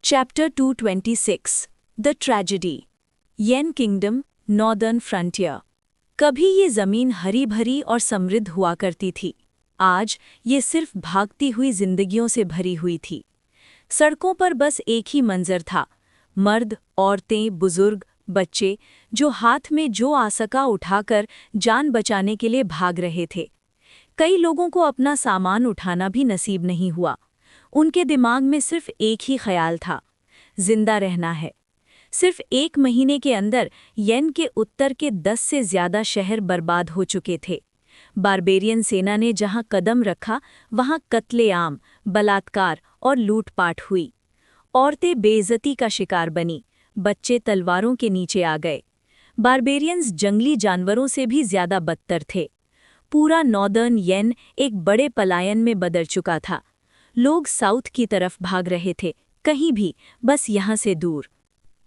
Chapter 226 The Tragedy yen kingdom northern frontier. कभी ये ज़मीन हरी भरी और समृद्ध हुआ करती थी। आज ये सिर्फ भागती हुई जिंदगियों से भरी हुई थी। सड़कों पर बस एक ही मंजर था, मर्द, औरतें, बुजुर्ग, बच्चे जो हाथ में जो आ सका उठाकर जान बचाने के लिए भाग रहे थे। कई लोगों को अपना सामान उठाना भी नसीब नहीं हुआ। उनके दिमाग में सिर्फ एक ही ख्याल था, जिंदा रहना है। सिर्फ एक महीने के अंदर येन के उत्तर के 10 से ज्यादा शहर बर्बाद हो चुके थे। बारबेरियन सेना ने जहां कदम रखा वहां कत्लेआम, बलात्कार और लूटपाट हुई। औरतें बेइज्जती का शिकार बनी, बच्चे तलवारों के नीचे आ गए। बारबेरियंस जंगली जानवरों से भी ज्यादा बदतर थे। पूरा नॉर्दर्न येन एक बड़े पलायन में बदल चुका था। लोग साउथ की तरफ भाग रहे थे, कहीं भी, बस यहाँ से दूर।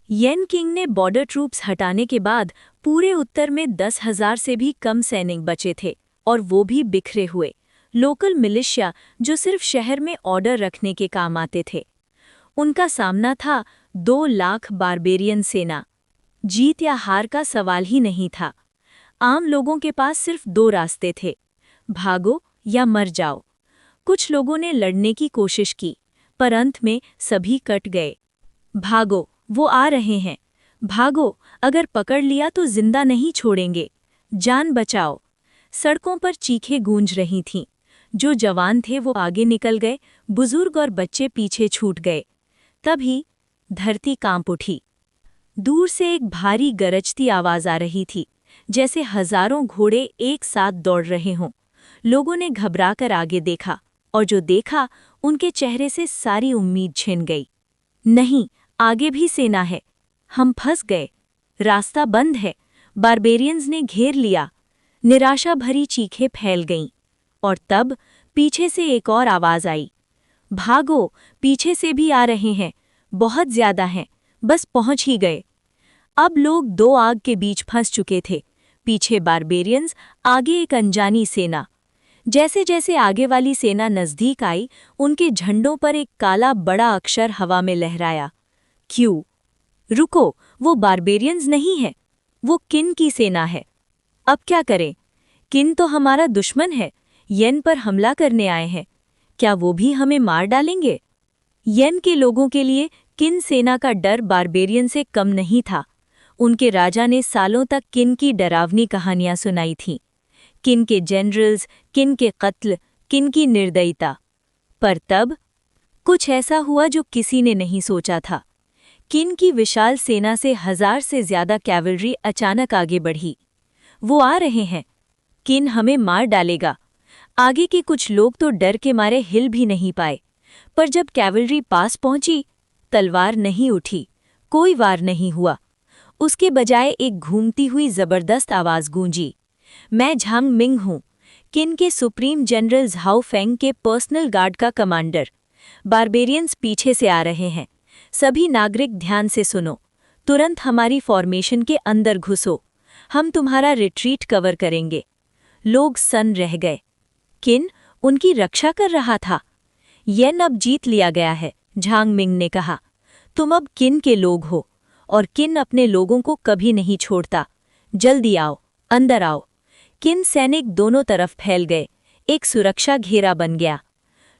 येन किंग ने बॉर्डर ट्रूप्स हटाने के बाद पूरे उत्तर में 10,000 से भी कम सैनिक बचे थे, और वो भी बिखरे हुए। लोकल मिलिशिया जो सिर्फ शहर में ऑर्डर रखने के काम आते थे। उनका सामना था 2 लाख बारबेरियन सेना। जीत या हार का सवाल ही नहीं था। आम लोगों के पास सिर्फ 2 रास्ते थे, भागो या मर जाओ। कुछ लोगों ने लड़ने की कोशिश की, पर अंत में सभी कट गए। भागो, वो आ रहे हैं। भागो, अगर पकड़ लिया तो जिंदा नहीं छोड़ेंगे। जान बचाओ। सड़कों पर चीखें गूंज रही थीं। जो जवान थे वो आगे निकल गए, बुजुर्ग और बच्चे पीछे छूट गए। तभी धरती कांप उठी। दूर से एक भारी गरजती आवाज आ रही थी, जैसे हजारों घोड़े एक साथ दौड़ रहे हों। लोगों ने घबराकर आगे देखा, और जो देखा उनके चेहरे से सारी उम्मीद छिन गई। नहीं, आगे भी सेना है। हम फंस गए। रास्ता बंद है। बारबेरियंस ने घेर लिया। निराशा भरी चीखें फैल गईं। और तब पीछे से एक और आवाज आई, भागो, पीछे से भी आ रहे हैं, बहुत ज्यादा हैं, बस पहुंच ही गए। अब लोग 2 आग के बीच फंस चुके थे, पीछे बारबेरियंस, आगे एक अनजानी सेना। जैसे जैसे आगे वाली सेना नजदीक आई, उनके झंडों पर एक काला बड़ा अक्षर हवा में लहराया, क्यू। रुको, वो बारबेरियंस नहीं है, वो किन की सेना है। अब क्या करें? किन तो हमारा दुश्मन है, येन पर हमला करने आए हैं। क्या वो भी हमें मार डालेंगे? येन के लोगों के लिए किन सेना का डर बारबेरियन से कम नहीं था। उनके राजा ने सालों तक किन की डरावनी कहानियां सुनाई थीं। किन के जनरल्स, किन के कत्ल, किन की निर्दयता। पर तब कुछ ऐसा हुआ जो किसी ने नहीं सोचा था। किन की विशाल सेना से 1000 से ज्यादा कैवलरी अचानक आगे बढ़ी। वो आ रहे हैं। किन हमें मार डालेगा। आगे के कुछ लोग तो डर के मारे हिल भी नहीं पाए। पर जब कैवलरी पास पहुंची, तलवार नहीं उठी, कोई वार नहीं हुआ। उसके बजाय एक घूमती हुई जबरदस्त आवाज गूंजी, मैं झांग मिंग हूं, किन के सुप्रीम जनरल झाओ फेंग के पर्सनल गार्ड का कमांडर। बारबेरियंस पीछे से आ रहे हैं। सभी नागरिक ध्यान से सुनो। तुरंत हमारी फॉर्मेशन के अंदर घुसो। हम तुम्हारा रिट्रीट कवर करेंगे। लोग सन्न रह गए। किन उनकी रक्षा कर रहा था। येन अब जीत लिया गया है, झांग मिंग ने कहा। तुम अब किन के लोग हो, और किन अपने लोगों को कभी नहीं छोड़ता। जल्दी आओ, अंदर आओ। किन सैनिक दोनों तरफ फैल गए। एक सुरक्षा घेरा बन गया।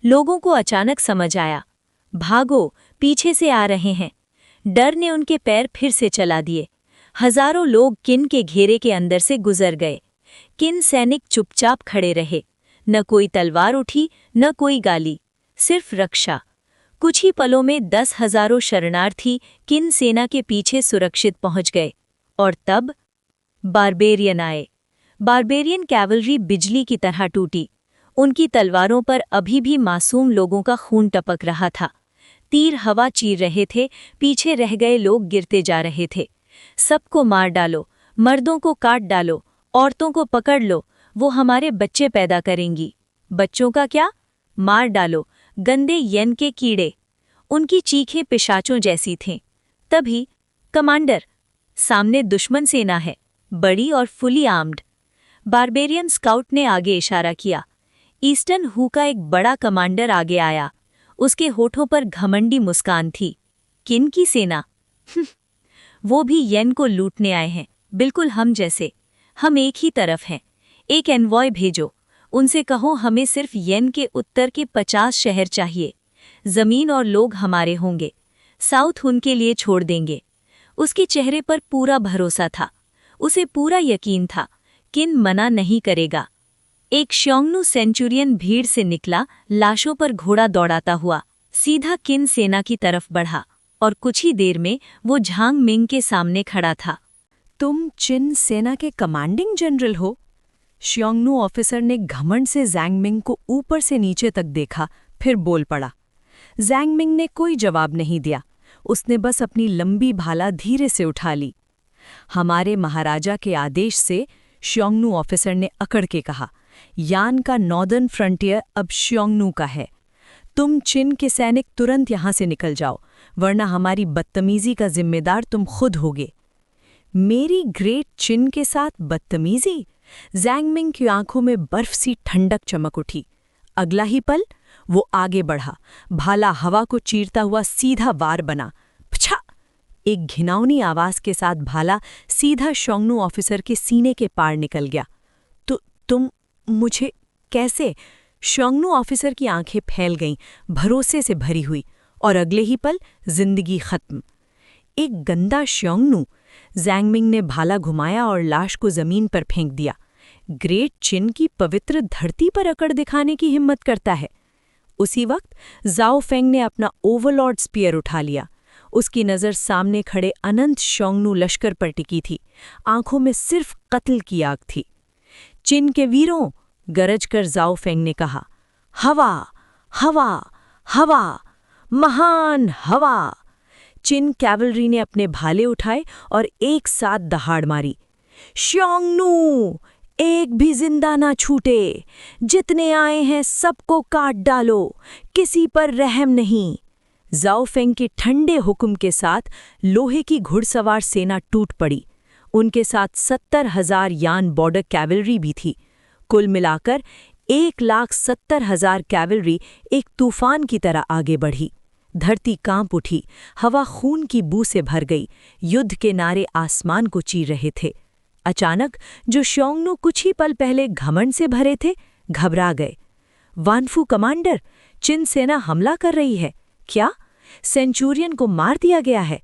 लोगों को अचानक समझ आया, भागो, पीछे से आ रहे हैं। डर ने उनके पैर फिर से चला दिए। हजारों लोग किन के घेरे के अंदर से गुजर गए। किन सैनिक चुपचाप खड़े रहे। न कोई तलवार उठी, न कोई गाली, सिर्फ रक्षा। कुछ ही पलों में 10,000 शरणार्थी किन सेना के पीछे सुरक्षित पहुंच गए। और तब बारबेरियन आए। बारबेरियन कैवलरी बिजली की तरह टूटी। उनकी तलवारों पर अभी भी मासूम लोगों का खून टपक रहा था। तीर हवा चीर रहे थे, पीछे रह गए लोग गिरते जा रहे थे। सबको मार डालो, मर्दों को काट डालो, औरतों को पकड़ लो, वो हमारे बच्चे पैदा करेंगी। बच्चों का क्या? मार डालो, गंदे येन के कीड़े। उनकी चीखें पिशाचों जैसी थीं। तभी कमांडर, सामने दुश्मन सेना है, बड़ी और फुली आर्म्ड। बारबेरियन स्काउट ने आगे इशारा किया। ईस्टर्न हू का एक बड़ा कमांडर आगे आया। उसके होठों पर घमंडी मुस्कान थी। किन की सेना? वो भी येन को लूटने आए हैं, बिल्कुल हम जैसे। हम एक ही तरफ हैं। एक एनवॉय भेजो, उनसे कहो हमें सिर्फ येन के उत्तर के 50 शहर चाहिए। जमीन और लोग हमारे होंगे, साउथ उनके लिए छोड़ देंगे। उसके चेहरे पर पूरा भरोसा था, उसे पूरा यकीन था, किन मना नहीं करेगा। एक श्योंगनू सेंचुरियन भीड़ से निकला, लाशों पर घोड़ा दौड़ाता हुआ, सीधा किन सेना की तरफ बढ़ा, और कुछ ही देर में वो झांग मिंग के सामने खड़ा था। तुम चिन सेना के कमांडिंग जनरल हो? श्योंगनू ऑफिसर ने घमंड से ज़ैंग मिंग को ऊपर से नीचे तक देखा, फिर बोल पड़ा। ज़ैंग मिंग ने कोई जवाब नहीं दिया, उसने बस अपनी लंबी भाला धीरे से उठा ली। हमारे महाराजा के आदेश से, श्योंगनू ऑफिसर ने अकड़ के कहा, यान का नॉर्दर्न फ्रंटियर अब श्योंगनू का है। तुम चिन के सैनिक तुरंत यहां से निकल जाओ, वरना हमारी बदतमीजी का जिम्मेदार तुम खुद होगे। मेरी ग्रेट चिन के साथ बदतमीजी? ज़ैंग मिंग की आंखों में बर्फ सी ठंडक चमक उठी। अगला ही पल वो आगे बढ़ा, भाला हवा को चीरता हुआ सीधा वार बना। पछा! एक घिनौनी आवाज के साथ भाला सीधा श्योंगनू ऑफिसर के सीने के पार निकल गया। तुम मुझे कैसे? श्योंगनू ऑफिसर की आंखें फैल गईं, भरोसे से भरी हुई, और अगले ही पल जिंदगी खत्म। एक गंदा श्योंगनू! ज़ैंग मिंग ने भाला घुमाया और लाश को जमीन पर फेंक दिया। ग्रेट चिन की पवित्र धरती पर अकड़ दिखाने की हिम्मत करता है। उसी वक्त ज़ाओ फेंग ने अपना ओवरलॉर्ड स्पीयर उठा लिया। उसकी नज़र सामने खड़े अनंत श्योंगनू लश्कर पर टिकी थी, आंखों में सिर्फ कत्ल की आग थी। चिन के वीरों! गरज कर ज़ाओ फेंग ने कहा, हवा, हवा, हवा, महान हवा! चिन कैवलरी ने अपने भाले उठाए और एक साथ दहाड़ मारी। श्योंगनू! एक भी जिंदा ना छूटे, जितने आए हैं सबको काट डालो, किसी पर रहम नहीं। ज़ाओ फेंग के ठंडे हुक्म के साथ लोहे की घुड़सवार सेना टूट पड़ी। उनके साथ 70,000 यान बॉर्डर कैवलरी भी थी। कुल मिलाकर 1,70,000 कैवलरी एक तूफान की तरह आगे बढ़ी। धरती कांप उठी, हवा खून की बू से भर गई, युद्ध के नारे आसमान को चीर रहे थे। अचानक जो श्योंगनू कुछ ही पल पहले घमंड से भरे थे, घबरा गए। वानफू कमांडर, चिन सेना हमला कर रही है क्या? सेंचुरियन को मार दिया गया है।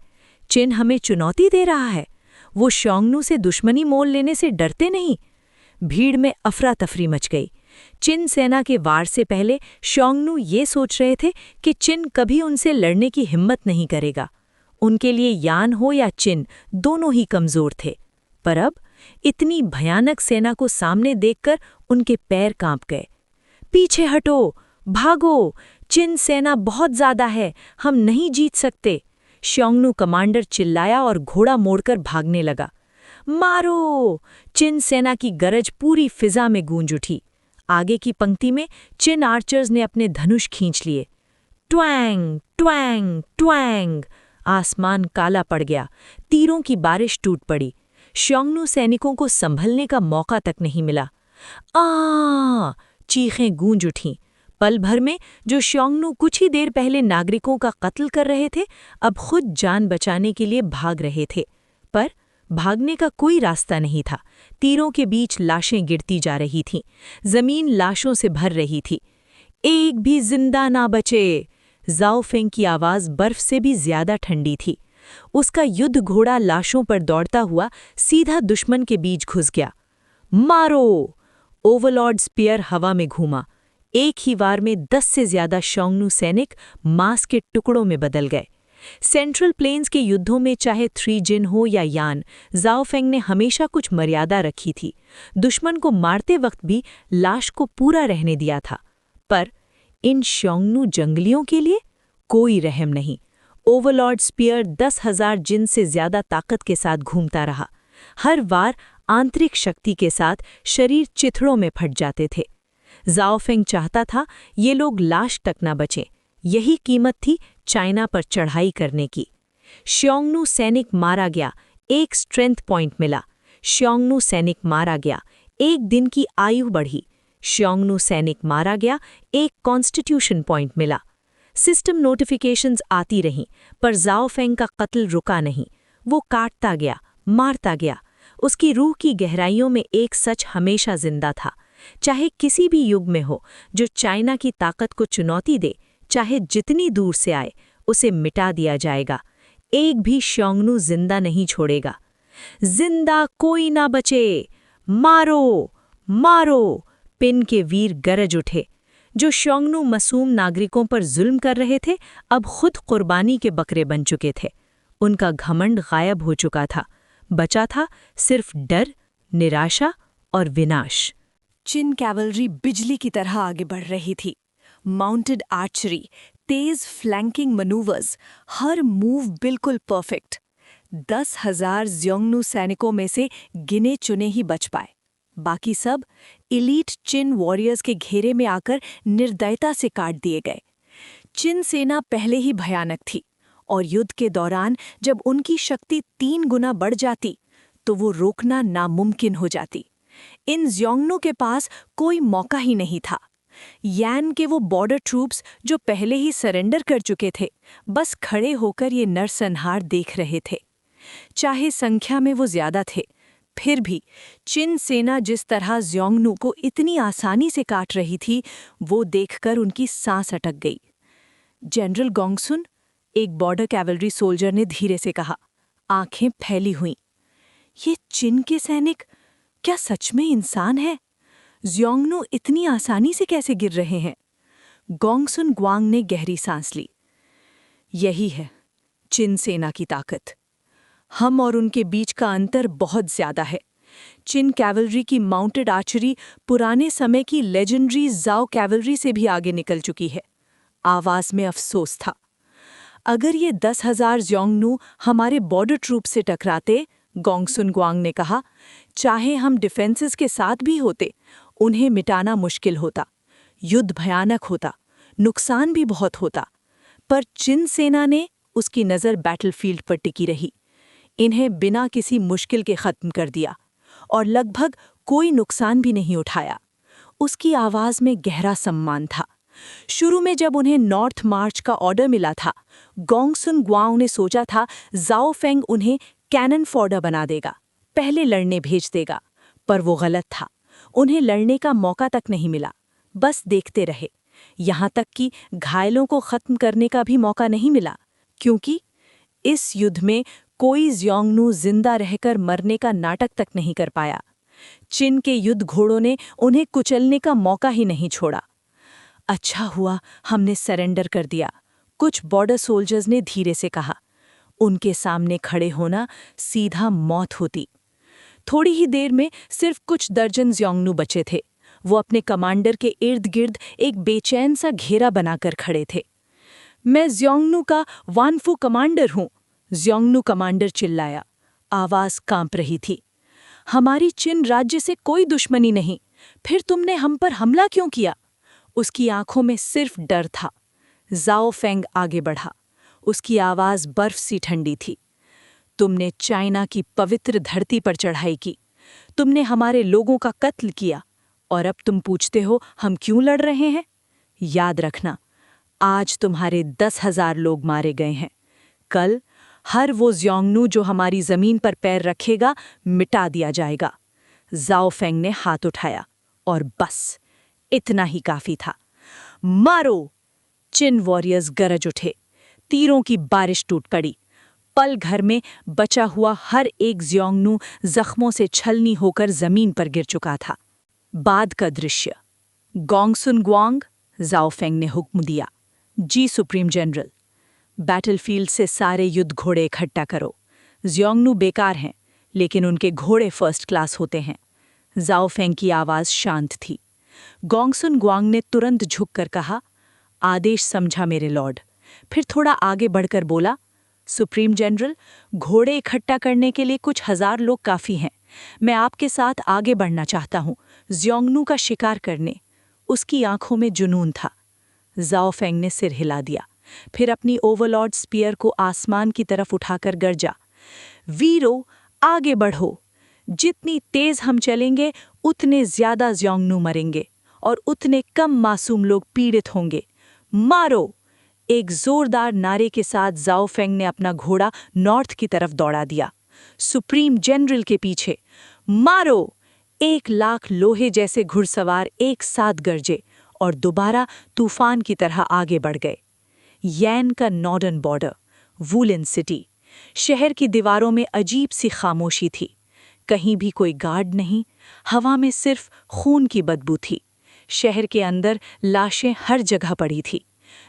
चिन हमें चुनौती दे रहा है। वो श्योंगनू से दुश्मनी मोल लेने से डरते नहीं। भीड़ में अफरा तफरी मच गई। चिन सेना के वार से पहले श्योंगनू ये सोच रहे थे कि चिन कभी उनसे लड़ने की हिम्मत नहीं करेगा। उनके लिए यान हो या चिन, दोनों ही कमजोर थे। पर अब इतनी भयानक सेना को सामने देखकर उनके पैर कांप गए। पीछे हटो, भागो, चिन सेना बहुत ज्यादा है, हम नहीं जीत सकते। श्योंगनू कमांडर चिल्लाया और घोड़ा मोड़कर भागने लगा। मारो! चिन सेना की गरज पूरी फिजा में गूंज उठी। आगे की पंक्ति में चिन आर्चर्स ने अपने धनुष खींच लिए। Twang, twang, twang! आसमान काला पड़ गया, तीरों की बारिश टूट पड़ी। श्योंगनू सैनिकों को संभलने का मौका तक नहीं मिला। आ! चीखें गूंज उठीं। पल भर में जो श्योंगनू कुछ ही देर पहले नागरिकों का कत्ल कर रहे थे, अब खुद जान बचाने के लिए भाग रहे थे। पर भागने का कोई रास्ता नहीं था। तीरों के बीच लाशें गिरती जा रही थीं, जमीन लाशों से भर रही थी। एक भी जिंदा ना बचे! ज़ाओ फेंग की आवाज़ बर्फ से भी ज्यादा ठंडी थी। उसका युद्ध घोड़ा लाशों पर दौड़ता हुआ सीधा दुश्मन के बीच घुस गया। मारो! ओवरलॉर्ड स्पीयर हवा में घूमा। एक ही वार में 10 से ज्यादा श्योंगनू सैनिक मांस के टुकड़ों में बदल गए। सेंट्रल प्लेन्स के युद्धों में चाहे 3 जिन हो या यान, ज़ाओ फेंग ने हमेशा कुछ मर्यादा रखी थी। दुश्मन को मारते वक्त भी लाश को पूरा रहने दिया था। पर इन श्योंगनू जंगलियों के लिए कोई रहम नहीं। ओवरलॉर्ड स्पीयर 10,000 जिन से ज्यादा ताकत के साथ घूमता रहा। हर वार आंतरिक शक्ति के साथ शरीर चिथड़ों में फट जाते थे। ज़ाओ फेंग चाहता था ये लोग लाश तक न बचें। यही कीमत थी चाइना पर चढ़ाई करने की। श्योंगनू सैनिक मारा गया, एक स्ट्रेंथ पॉइंट मिला। श्योंगनू सैनिक मारा गया, एक दिन की आयु बढ़ी। श्योंगनू सैनिक मारा गया, एक कॉन्स्टिट्यूशन पॉइंट मिला। सिस्टम नोटिफिकेशंस आती रहीं, पर जाओ फेंग का कत्ल रुका नहीं। वो काटता गया, मारता गया। उसकी रूह की गहराइयों में एक सच हमेशा जिंदा था। चाहे किसी भी युग में हो, जो चाइना की ताकत को चुनौती दे, चाहे जितनी दूर से आए, उसे मिटा दिया जाएगा। एक भी श्योंगनू जिंदा नहीं छोड़ेगा। जिंदा कोई ना बचे, मारो मारो! पिन के वीर गरज उठे। जो श्योंगनू मासूम नागरिकों पर जुल्म कर रहे थे, अब खुद कुर्बानी के बकरे बन चुके थे। उनका घमंड गायब हो चुका था। बचा था सिर्फ डर, निराशा और विनाश। चिन कैवलरी बिजली की तरह आगे बढ़ रही थी। माउंटेड आर्चरी, तेज फ्लैंकिंग मनूवर्स, हर मूव बिल्कुल परफेक्ट। 10,000 ज़्योंगनू सैनिकों में से गिने चुने ही बच पाए। बाकी सब इलीट चिन वॉरियर्स के घेरे में आकर निर्दयता से काट दिए गए। चिन सेना पहले ही भयानक थी, और युद्ध के दौरान जब उनकी शक्ति 3 गुना बढ़ जाती, तो वो रोकना नामुमकिन हो जाती। इन ज़्योंगनू के पास कोई मौका ही नहीं था। यान के वो बॉर्डर ट्रूप्स जो पहले ही सरेंडर कर चुके थे, बस खड़े होकर ये नरसंहार देख रहे थे। चाहे संख्या में वो ज्यादा थे, फिर भी चिन सेना जिस तरह ज़्योंगनू को इतनी आसानी से काट रही थी, वो देखकर उनकी सांस अटक गई। जनरल गोंगसुन, एक बॉर्डर कैवलरी सोल्जर ने धीरे से कहा, आंखें फैली हुईं। ये चिन के सैनिक क्या सच में इंसान है? ज़्योंगनू इतनी आसानी से कैसे गिर रहे हैं? गोंगसुन ग्वांग ने गहरी सांस ली। यही है चिन सेना की ताकत। हम और उनके बीच का अंतर बहुत ज्यादा है। चिन कैवलरी की माउंटेड आर्चरी पुराने समय की लेजेंडरी जाओ कैवलरी से भी आगे निकल चुकी है। आवाज में अफसोस था। अगर ये 10,000 ज़्योंगनू हमारे बॉर्डर ट्रूप से टकराते, गोंगसुन ग्वांग ने कहा, चाहे हम डिफेंसेस के साथ भी होते, उन्हें मिटाना मुश्किल होता। युद्ध भयानक होता, नुकसान भी बहुत होता। पर चिन सेना ने उसकी नज़र बैटलफील्ड पर टिकी रही। इन्हें बिना किसी मुश्किल के खत्म कर दिया, और लगभग कोई नुकसान भी नहीं उठाया। उसकी आवाज़ में गहरा सम्मान था। शुरू में जब उन्हें नॉर्थ मार्च का ऑर्डर मिला था, गोंगसुन ग्वांग ने सोचा था जाओ फेंग उन्हें कैनन फॉडर बना देगा, पहले लड़ने भेज देगा। पर वो गलत था। उन्हें लड़ने का मौका तक नहीं मिला, बस देखते रहे। यहाँ तक कि घायलों को खत्म करने का भी मौका नहीं मिला, क्योंकि इस युद्ध में कोई ज़्योंगनू जिंदा रहकर मरने का नाटक तक नहीं कर पाया। चिन के युद्ध घोड़ों ने उन्हें कुचलने का मौका ही नहीं छोड़ा। अच्छा हुआ हमने सरेंडर कर दिया, कुछ बॉर्डर सोल्जर्स ने धीरे से कहा। उनके सामने खड़े होना सीधा मौत होती। थोड़ी ही देर में सिर्फ कुछ दर्जन ज़्योंगनू बचे थे। वो अपने कमांडर के इर्द गिर्द एक बेचैन सा घेरा बनाकर खड़े थे। मैं ज़्योंगनू का वानफू कमांडर हूँ, ज़्योंगनू कमांडर चिल्लाया। आवाज़ कांप रही थी। हमारी चिन राज्य से कोई दुश्मनी नहीं, फिर तुमने हम पर हमला क्यों किया? उसकी आंखों में सिर्फ डर था। जाओ फेंग आगे बढ़ा। उसकी आवाज़ बर्फ सी ठंडी थी। तुमने चाइना की पवित्र धरती पर चढ़ाई की, तुमने हमारे लोगों का कत्ल किया, और अब तुम पूछते हो हम क्यों लड़ रहे हैं? याद रखना, आज तुम्हारे 10,000 लोग मारे गए हैं। कल हर वो ज़्योंगनू जो हमारी ज़मीन पर पैर रखेगा, मिटा दिया जाएगा। जाओ फेंग ने हाथ उठाया, और बस इतना ही काफ़ी था। मारो! चिन वॉरियर्स गरज उठे। तीरों की बारिश टूट पड़ी। पल भर में बचा हुआ हर एक ज़्योंगनू जख्मों से छलनी होकर ज़मीन पर गिर चुका था। बाद का दृश्य। गोंगसुन ग्वांग, जाओ फेंग ने हुक्म दिया, जी सुप्रीम जनरल, बैटलफील्ड से सारे युद्ध घोड़े इकट्ठा करो। ज़्योंगनू बेकार हैं, लेकिन उनके घोड़े फर्स्ट क्लास होते हैं। जाओ फेंग की आवाज़ शांत थी। गोंगसुन ग्वांग ने तुरंत झुककर कहा, आदेश समझा मेरे लॉर्ड। फिर थोड़ा आगे बढ़कर बोला, सुप्रीम जनरल, घोड़े इकट्ठा करने के लिए कुछ 1000 लोग काफ़ी हैं। मैं आपके साथ आगे बढ़ना चाहता हूँ, ज़्योंगनू का शिकार करने। उसकी आंखों में जुनून था। जाओ फेंग ने सिर हिला दिया, फिर अपनी ओवरलॉर्ड स्पीयर को आसमान की तरफ उठाकर गरजा, वीरों, आगे बढ़ो। जितनी तेज हम चलेंगे, उतने ज्यादा ज़्योंगनू मरेंगे, और उतने कम मासूम लोग पीड़ित होंगे। मारो! एक जोरदार नारे के साथ जाओ फेंग ने अपना घोड़ा नॉर्थ की तरफ दौड़ा दिया, सुप्रीम जनरल के पीछे। मारो! 1,00,000 लोहे जैसे घुड़सवार एक साथ गरजे और दोबारा तूफान की तरह आगे बढ़ गए। यैन का नॉर्दर्न बॉर्डर, वुलन सिटी। शहर की दीवारों में अजीब सी खामोशी थी। कहीं भी कोई गार्ड नहीं, हवा में सिर्फ खून की बदबू थी। शहर के अंदर लाशें हर जगह पड़ी थी।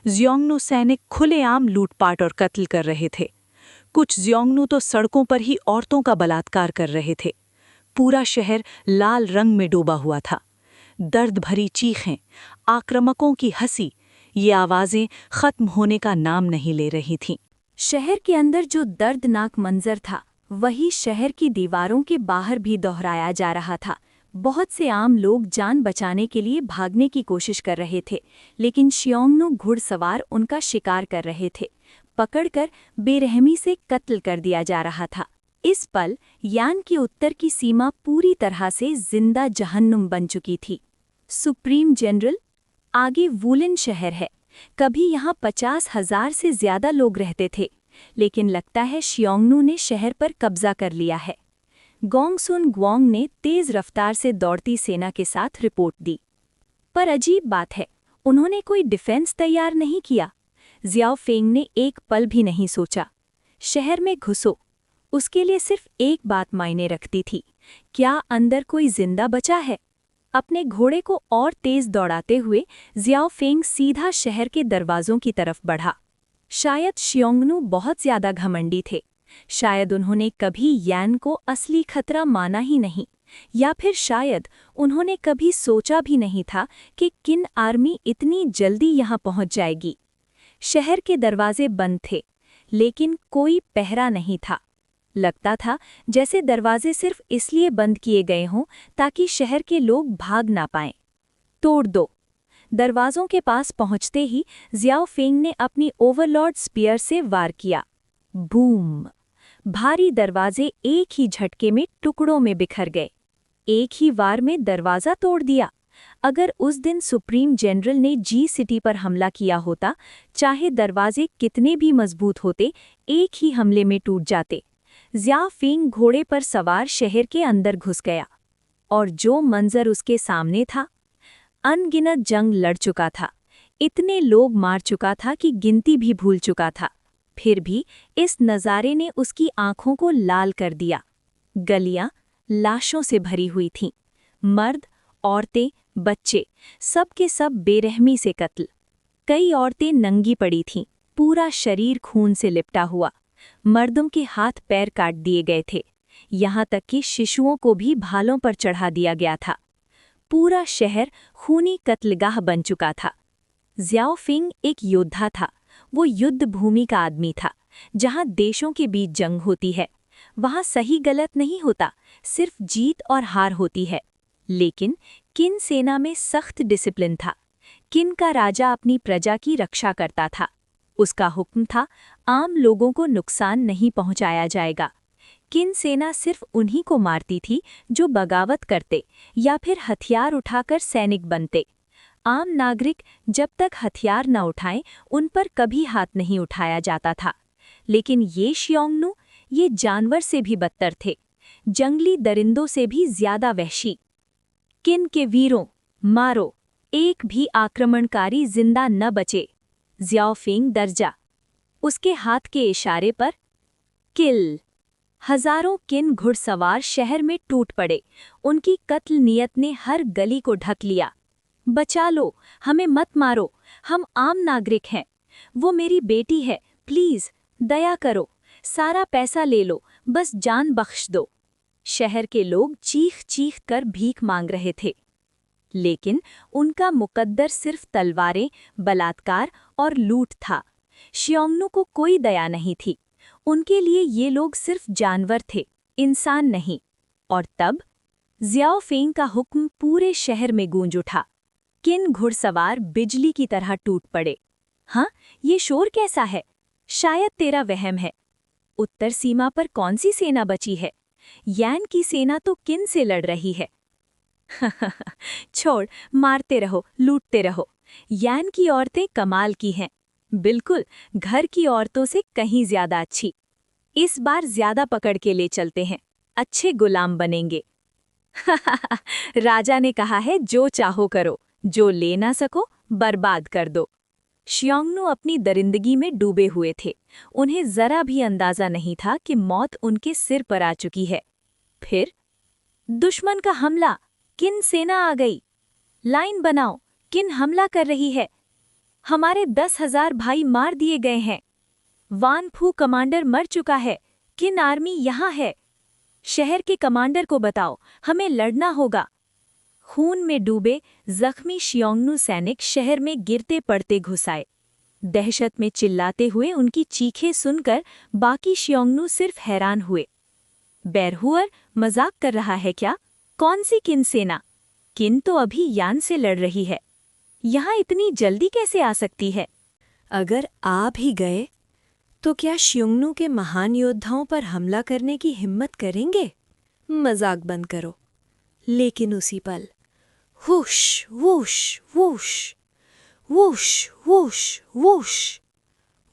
ज़ियोंगनू सैनिक खुलेआम लूटपाट और कत्ल कर रहे थे। कुछ ज़ियोंगनू तो सड़कों पर ही औरतों का बलात्कार कर रहे थे। पूरा शहर लाल रंग में डूबा हुआ था। दर्द भरी चीखें, आक्रामकों की हंसी, ये आवाज़ें खत्म होने का नाम नहीं ले रही थीं। शहर के अंदर जो दर्दनाक मंजर था, वही शहर की दीवारों के बाहर भी दोहराया जा रहा था। बहुत से आम लोग जान बचाने के लिए भागने की कोशिश कर रहे थे, लेकिन शियोंगनू घुड़सवार उनका शिकार कर रहे थे। पकड़कर बेरहमी से कत्ल कर दिया जा रहा था। इस पल यान की उत्तर की सीमा पूरी तरह से जिंदा जहन्नुम बन चुकी थी। सुप्रीम जनरल, आगे वुलन शहर है। कभी यहाँ 50,000 से ज्यादा लोग रहते थे, लेकिन लगता है शियोंगनू ने शहर पर कब्जा कर लिया है। गोंगसुन ग्वोंग ने तेज रफ्तार से दौड़ती सेना के साथ रिपोर्ट दी। पर अजीब बात है, उन्होंने कोई डिफेंस तैयार नहीं किया। जियाओ फेंग ने एक पल भी नहीं सोचा। शहर में घुसो, उसके लिए सिर्फ एक बात मायने रखती थी, क्या अंदर कोई जिंदा बचा है? अपने घोड़े को और तेज दौड़ाते हुए जियाओ फेंग सीधा शहर के दरवाजों की तरफ बढ़ा। शायद शियोंगनू बहुत ज्यादा घमंडी थे। शायद उन्होंने कभी यान को असली खतरा माना ही नहीं, या फिर शायद उन्होंने कभी सोचा भी नहीं था कि किन आर्मी इतनी जल्दी यहाँ पहुँच जाएगी। शहर के दरवाजे बंद थे, लेकिन कोई पहरा नहीं था। लगता था जैसे दरवाजे सिर्फ इसलिए बंद किए गए हों ताकि शहर के लोग भाग ना पाएं। तोड़ दो! दरवाजों के पास पहुंचते ही जियाओ फेंग ने अपनी ओवरलॉर्ड स्पीयर से वार किया। बूम! भारी दरवाजे एक ही झटके में टुकड़ों में बिखर गए। एक ही वार में दरवाजा तोड़ दिया। अगर उस दिन सुप्रीम जनरल ने जी सिटी पर हमला किया होता, चाहे दरवाजे कितने भी मजबूत होते, एक ही हमले में टूट जाते। जियाओ फेंग घोड़े पर सवार शहर के अंदर घुस गया, और जो मंजर उसके सामने था, अनगिनत जंग लड़ चुका था, इतने लोग मार चुका था कि गिनती भी भूल चुका था। फिर भी इस नज़ारे ने उसकी आंखों को लाल कर दिया। गलियां लाशों से भरी हुई थीं। मर्द, औरतें, बच्चे, सब के सब बेरहमी से कत्ल। कई औरतें नंगी पड़ी थीं, पूरा शरीर खून से लिपटा हुआ। मर्दों के हाथ पैर काट दिए गए थे, यहाँ तक कि शिशुओं को भी भालों पर चढ़ा दिया गया था। पूरा शहर खूनी कत्लगाह बन चुका था। जियाओ फेंग एक योद्धा था। वो युद्ध भूमि का आदमी था। जहाँ देशों के बीच जंग होती है, वहाँ सही गलत नहीं होता, सिर्फ जीत और हार होती है। लेकिन किन सेना में सख्त डिसिप्लिन था। किन का राजा अपनी प्रजा की रक्षा करता था। उसका हुक्म था, आम लोगों को नुकसान नहीं पहुंचाया जाएगा। किन सेना सिर्फ उन्हीं को मारती थी जो बगावत करते या फिर हथियार उठाकर सैनिक बनते। आम नागरिक जब तक हथियार न उठाएं, उन पर कभी हाथ नहीं उठाया जाता था। लेकिन ये शियोंगनू, ये जानवर से भी बदतर थे, जंगली दरिंदों से भी ज्यादा वहशी। किन के वीरों, मारो, एक भी आक्रमणकारी जिंदा न बचे। जियाओ फेंग दर्जा, उसके हाथ के इशारे पर किल। हजारों किन घुड़सवार शहर में टूट पड़े। उनकी कत्ल नियत ने हर गली को ढक लिया। बचा लो, हमें मत मारो, हम आम नागरिक हैं। वो मेरी बेटी है, प्लीज दया करो, सारा पैसा ले लो, बस जान बख्श दो। शहर के लोग चीख चीख कर भीख मांग रहे थे, लेकिन उनका मुकद्दर सिर्फ तलवारें, बलात्कार और लूट था। शियोंगनू को कोई दया नहीं थी। उनके लिए ये लोग सिर्फ जानवर थे, इंसान नहीं। और तब जियाओ फेंग का हुक्म पूरे शहर में गूंज उठा। किन घुड़सवार बिजली की तरह टूट पड़े। हाँ, ये शोर कैसा है? शायद तेरा वहम है। उत्तर सीमा पर कौन सी सेना बची है? यान की सेना तो किन से लड़ रही है। छोड़, मारते रहो, लूटते रहो। यान की औरतें कमाल की हैं। बिल्कुल, घर की औरतों से कहीं ज्यादा अच्छी। इस बार ज्यादा पकड़ के ले चलते हैं, अच्छे गुलाम बनेंगे। राजा ने कहा है जो चाहो करो, जो ले ना सको बर्बाद कर दो। शियोंगनू अपनी दरिंदगी में डूबे हुए थे। उन्हें जरा भी अंदाजा नहीं था कि मौत उनके सिर पर आ चुकी है। फिर दुश्मन का हमला। किन सेना आ गई? लाइन बनाओ, किन हमला कर रही है? हमारे 10,000 भाई मार दिए गए हैं। वान फू कमांडर मर चुका है। किन आर्मी यहाँ है? शहर के कमांडर को बताओ, हमें लड़ना होगा। खून में डूबे जख्मी शियोंगनू सैनिक शहर में गिरते पड़ते घुस आए। दहशत में चिल्लाते हुए उनकी चीखें सुनकर बाकी शियोंगनू सिर्फ हैरान हुए। बैरहुअर मजाक कर रहा है क्या? कौन सी किन सेना? किन तो अभी यान से लड़ रही है। यहाँ इतनी जल्दी कैसे आ सकती है? अगर आ भी गए तो क्या शियोंगनू के महान योद्धाओं पर हमला करने की हिम्मत करेंगे? मजाक बंद करो। लेकिन उसी पल whoosh whoosh whoosh whoosh whoosh whoosh,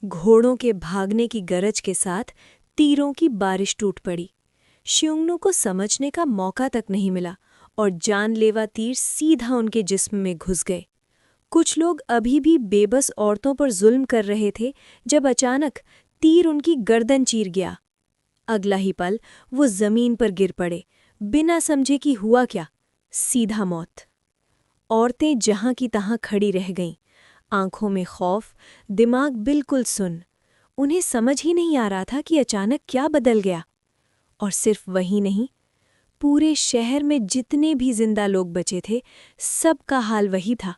घोड़ों के भागने की गरज के साथ तीरों की बारिश टूट पड़ी। शियोंगनू को समझने का मौका तक नहीं मिला और जानलेवा तीर सीधा उनके जिस्म में घुस गए। कुछ लोग अभी भी बेबस औरतों पर जुल्म कर रहे थे जब अचानक तीर उनकी गर्दन चीर गया। अगला ही पल वो जमीन पर गिर पड़े, बिना समझे कि हुआ क्या। सीधा मौत। औरतें जहां की तहां खड़ी रह गईं, आंखों में खौफ, दिमाग बिल्कुल सुन्न। उन्हें समझ ही नहीं आ रहा था कि अचानक क्या बदल गया। और सिर्फ वही नहीं, पूरे शहर में जितने भी जिंदा लोग बचे थे, सबका हाल वही था।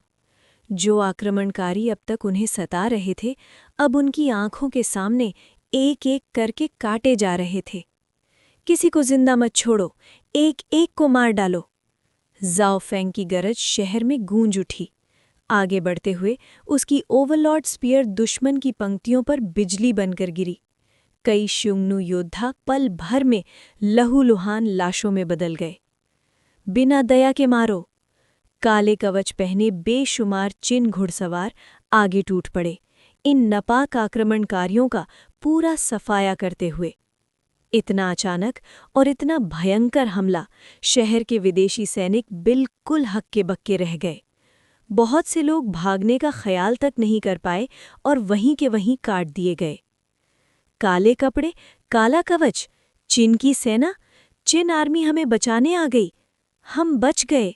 जो आक्रमणकारी अब तक उन्हें सता रहे थे, अब उनकी आंखों के सामने एक एक करके काटे जा रहे थे। किसी को जिंदा मत छोड़ो, एक एक को मार डालो। जाओ फेंग की गरज शहर में गूंज उठी। आगे बढ़ते हुए उसकी ओवरलॉर्ड स्पीयर दुश्मन की पंक्तियों पर बिजली बनकर गिरी। कई शियोंगनू योद्धा पल भर में लहूलुहान लाशों में बदल गए। बिना दया के मारो। काले कवच पहने बेशुमार चिन घुड़सवार आगे टूट पड़े, इन नापाक आक्रमणकारियों का पूरा सफाया करते हुए। इतना अचानक और इतना भयंकर हमला, शहर के विदेशी सैनिक बिल्कुल हक्के बक्के रह गए। बहुत से लोग भागने का ख्याल तक नहीं कर पाए और वहीं के वहीं काट दिए गए। काले कपड़े, काला कवच, चिन की सेना, चिन आर्मी हमें बचाने आ गई। हम बच गए।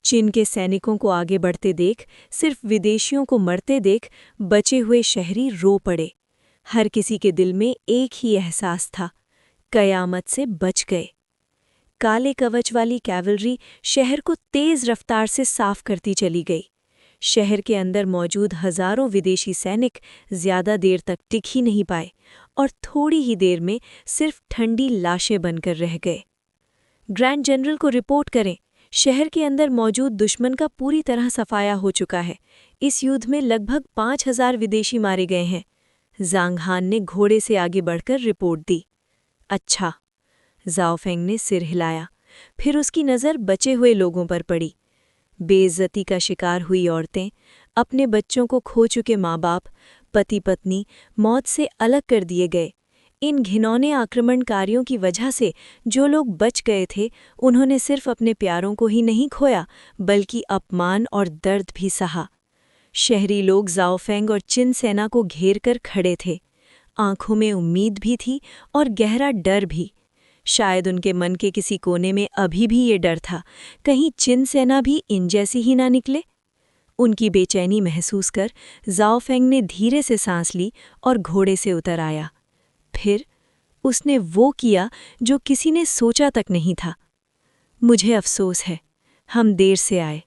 चीन के सैनिकों को आगे बढ़ते देख, सिर्फ विदेशियों को मरते देख बचे हुए शहरी रो पड़े। हर किसी के दिल में एक ही एहसास था, कयामत से बच गए। काले कवच वाली कैवलरी शहर को तेज रफ्तार से साफ करती चली गई। शहर के अंदर मौजूद हजारों विदेशी सैनिक ज्यादा देर तक टिक ही नहीं पाए और थोड़ी ही देर में सिर्फ ठंडी लाशें बनकर रह गए। ग्रैंड जनरल को रिपोर्ट करें, शहर के अंदर मौजूद दुश्मन का पूरी तरह सफाया हो चुका है। इस युद्ध में लगभग 5,000 विदेशी मारे गए हैं। जांग हान ने घोड़े से आगे बढ़कर रिपोर्ट दी। अच्छा। जाओ फेंग ने सिर हिलाया, फिर उसकी नज़र बचे हुए लोगों पर पड़ी। बेइज्जती का शिकार हुई औरतें, अपने बच्चों को खो चुके माँ बाप, पति पत्नी मौत से अलग कर दिए गए। इन घिनौने आक्रमणकारियों की वजह से जो लोग बच गए थे, उन्होंने सिर्फ अपने प्यारों को ही नहीं खोया, बल्कि अपमान और दर्द भी सहा। शहरी लोग जाओ फेंग और चिन सेना को घेर कर खड़े थे। आंखों में उम्मीद भी थी और गहरा डर भी। शायद उनके मन के किसी कोने में अभी भी ये डर था, कहीं चिन सेना भी इन जैसी ही ना निकले। उनकी बेचैनी महसूस कर जाओ फेंग ने धीरे से सांस ली और घोड़े से उतर आया। फिर उसने वो किया जो किसी ने सोचा तक नहीं था। मुझे अफसोस है, हम देर से आए।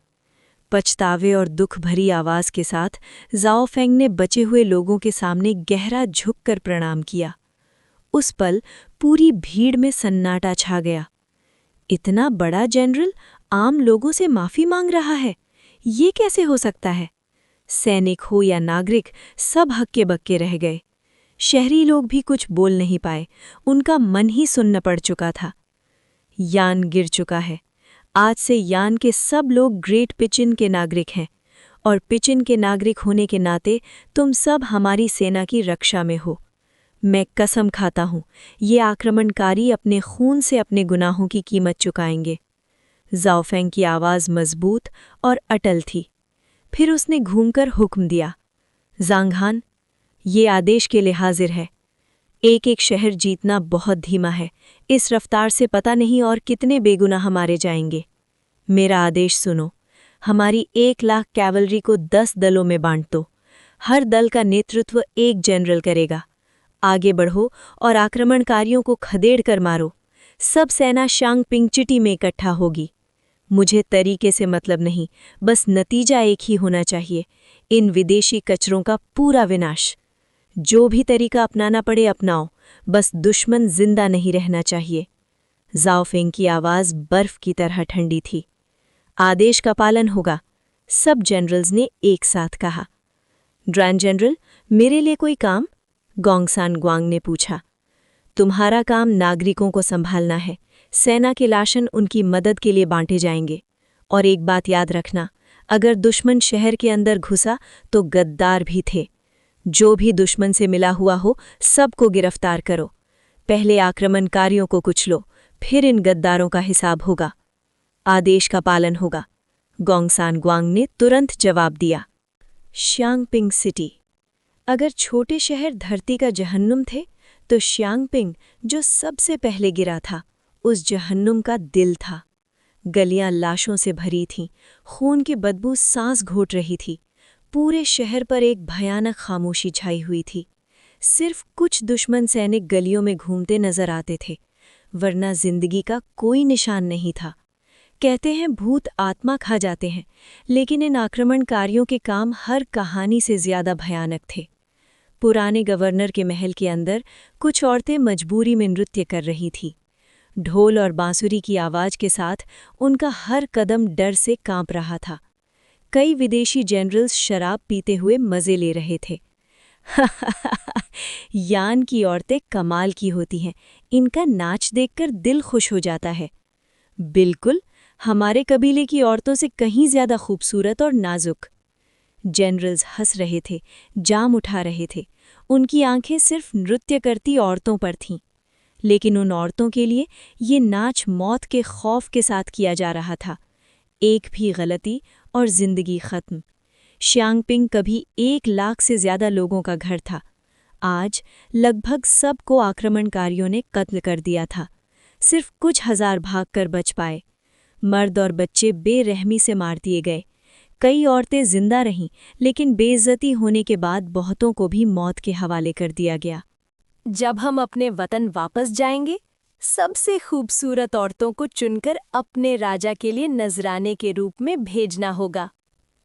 पछतावे और दुख भरी आवाज के साथ जाओ फेंग ने बचे हुए लोगों के सामने गहरा झुककर प्रणाम किया। उस पल पूरी भीड़ में सन्नाटा छा गया। इतना बड़ा जनरल आम लोगों से माफी मांग रहा है, ये कैसे हो सकता है? सैनिक हो या नागरिक, सब हक्के बक्के रह गए। शहरी लोग भी कुछ बोल नहीं पाए, उनका मन ही सुन्न पड़ चुका था। यान गिर चुका है। आज से यान के सब लोग ग्रेट पिचिन के नागरिक हैं और पिचिन के नागरिक होने के नाते तुम सब हमारी सेना की रक्षा में हो। मैं कसम खाता हूँ, ये आक्रमणकारी अपने खून से अपने गुनाहों की कीमत चुकाएंगे। ज़ाओफेंग की आवाज़ मजबूत और अटल थी। फिर उसने घूमकर हुक्म दिया, ज़ांगहान, ये आदेश के लिए हाजिर है। एक एक शहर जीतना बहुत धीमा है। इस रफ्तार से पता नहीं और कितने बेगुनाह मारे जाएंगे। मेरा आदेश सुनो। हमारी 1,00,000 कैवलरी को 10 दलों में बांट दो। हर दल का नेतृत्व एक जनरल करेगा। आगे बढ़ो और आक्रमणकारियों को खदेड़ कर मारो। सब सेना शांगपिंग चिटी में इकट्ठा होगी। मुझे तरीके से मतलब नहीं, बस नतीजा एक ही होना चाहिए, इन विदेशी कचरों का पूरा विनाश। जो भी तरीका अपनाना पड़े अपनाओ, बस दुश्मन जिंदा नहीं रहना चाहिए। ज़ाओफेंग की आवाज़ बर्फ की तरह ठंडी थी। आदेश का पालन होगा, सब जनरल्स ने एक साथ कहा। ग्रैंड जनरल, मेरे लिए कोई काम? गोंगसान ग्वांग ने पूछा। तुम्हारा काम नागरिकों को संभालना है। सेना के लाशन उनकी मदद के लिए बांटे जाएंगे। और एक बात याद रखना, अगर दुश्मन शहर के अंदर घुसा तो गद्दार भी थे। जो भी दुश्मन से मिला हुआ हो, सबको गिरफ्तार करो। पहले आक्रमणकारियों को कुचलो, फिर इन गद्दारों का हिसाब होगा। आदेश का पालन होगा, गोंगसान ग्वांग ने तुरंत जवाब दिया। शांगपिंग सिटी। अगर छोटे शहर धरती का जहन्नुम थे, तो शांगपिंग, जो सबसे पहले गिरा था, उस जहन्नुम का दिल था। गलियां लाशों से भरी थीं, खून की बदबू सांस घोट रही थी। पूरे शहर पर एक भयानक खामोशी छाई हुई थी। सिर्फ कुछ दुश्मन सैनिक गलियों में घूमते नजर आते थे, वरना जिंदगी का कोई निशान नहीं था। कहते हैं भूत आत्मा खा जाते हैं, लेकिन इन आक्रमणकारियों के काम हर कहानी से ज्यादा भयानक थे। पुराने गवर्नर के महल के अंदर कुछ औरतें मजबूरी में नृत्य कर रही थीं। ढोल और बांसुरी की आवाज के साथ उनका हर कदम डर से कांप रहा था। कई विदेशी जनरल्स शराब पीते हुए मजे ले रहे थे। यान की औरतें कमाल की होती हैं, इनका नाच देखकर दिल खुश हो जाता है। बिल्कुल, हमारे कबीले की औरतों से कहीं ज्यादा खूबसूरत और नाजुक। जनरल्स हंस रहे थे, जाम उठा रहे थे। उनकी आंखें सिर्फ नृत्य करती औरतों पर थीं। लेकिन उन औरतों के लिए ये नाच मौत के खौफ के साथ किया जा रहा था। एक भी गलती और जिंदगी खत्म। शांगपिंग कभी 1,00,000 से ज्यादा लोगों का घर था। आज लगभग सबको आक्रमणकारियों ने कत्ल कर दिया था। सिर्फ कुछ हजार भागकर बच पाए। मर्द और बच्चे बेरहमी से मार दिए गए। कई औरतें जिंदा रहीं, लेकिन बेइज्जती होने के बाद बहुतों को भी मौत के हवाले कर दिया गया। जब हम अपने वतन वापस जाएंगे, सबसे खूबसूरत औरतों को चुनकर अपने राजा के लिए नजराने के रूप में भेजना होगा।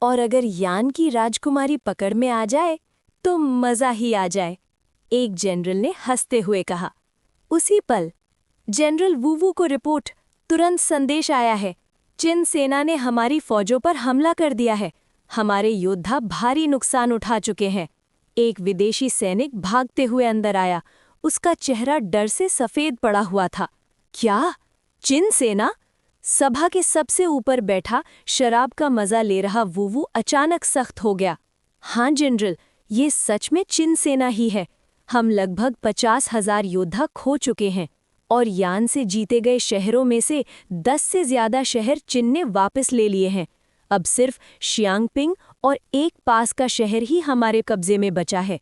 और अगर यान की राजकुमारी पकड़ में आ जाए तो मजा ही आ जाए, एक जनरल ने हंसते हुए कहा। उसी पल जनरल वूवू को रिपोर्ट, तुरंत संदेश आया है। चिन सेना ने हमारी फौजों पर हमला कर दिया है। हमारे योद्धा भारी नुकसान उठा चुके हैं। एक विदेशी सैनिक भागते हुए अंदर आया। उसका चेहरा डर से सफेद पड़ा हुआ था। क्या? चिन सेना? सभा के सबसे ऊपर बैठा शराब का मजा ले रहा वूवू अचानक सख्त हो गया। हाँ जनरल, ये सच में चिन सेना ही है। हम लगभग 50,000 योद्धा खो चुके हैं और यान से जीते गए शहरों में से 10 से ज्यादा शहर चिन ने वापस ले लिए हैं। अब सिर्फ शांगपिंग और एक पास का शहर ही हमारे कब्जे में बचा है।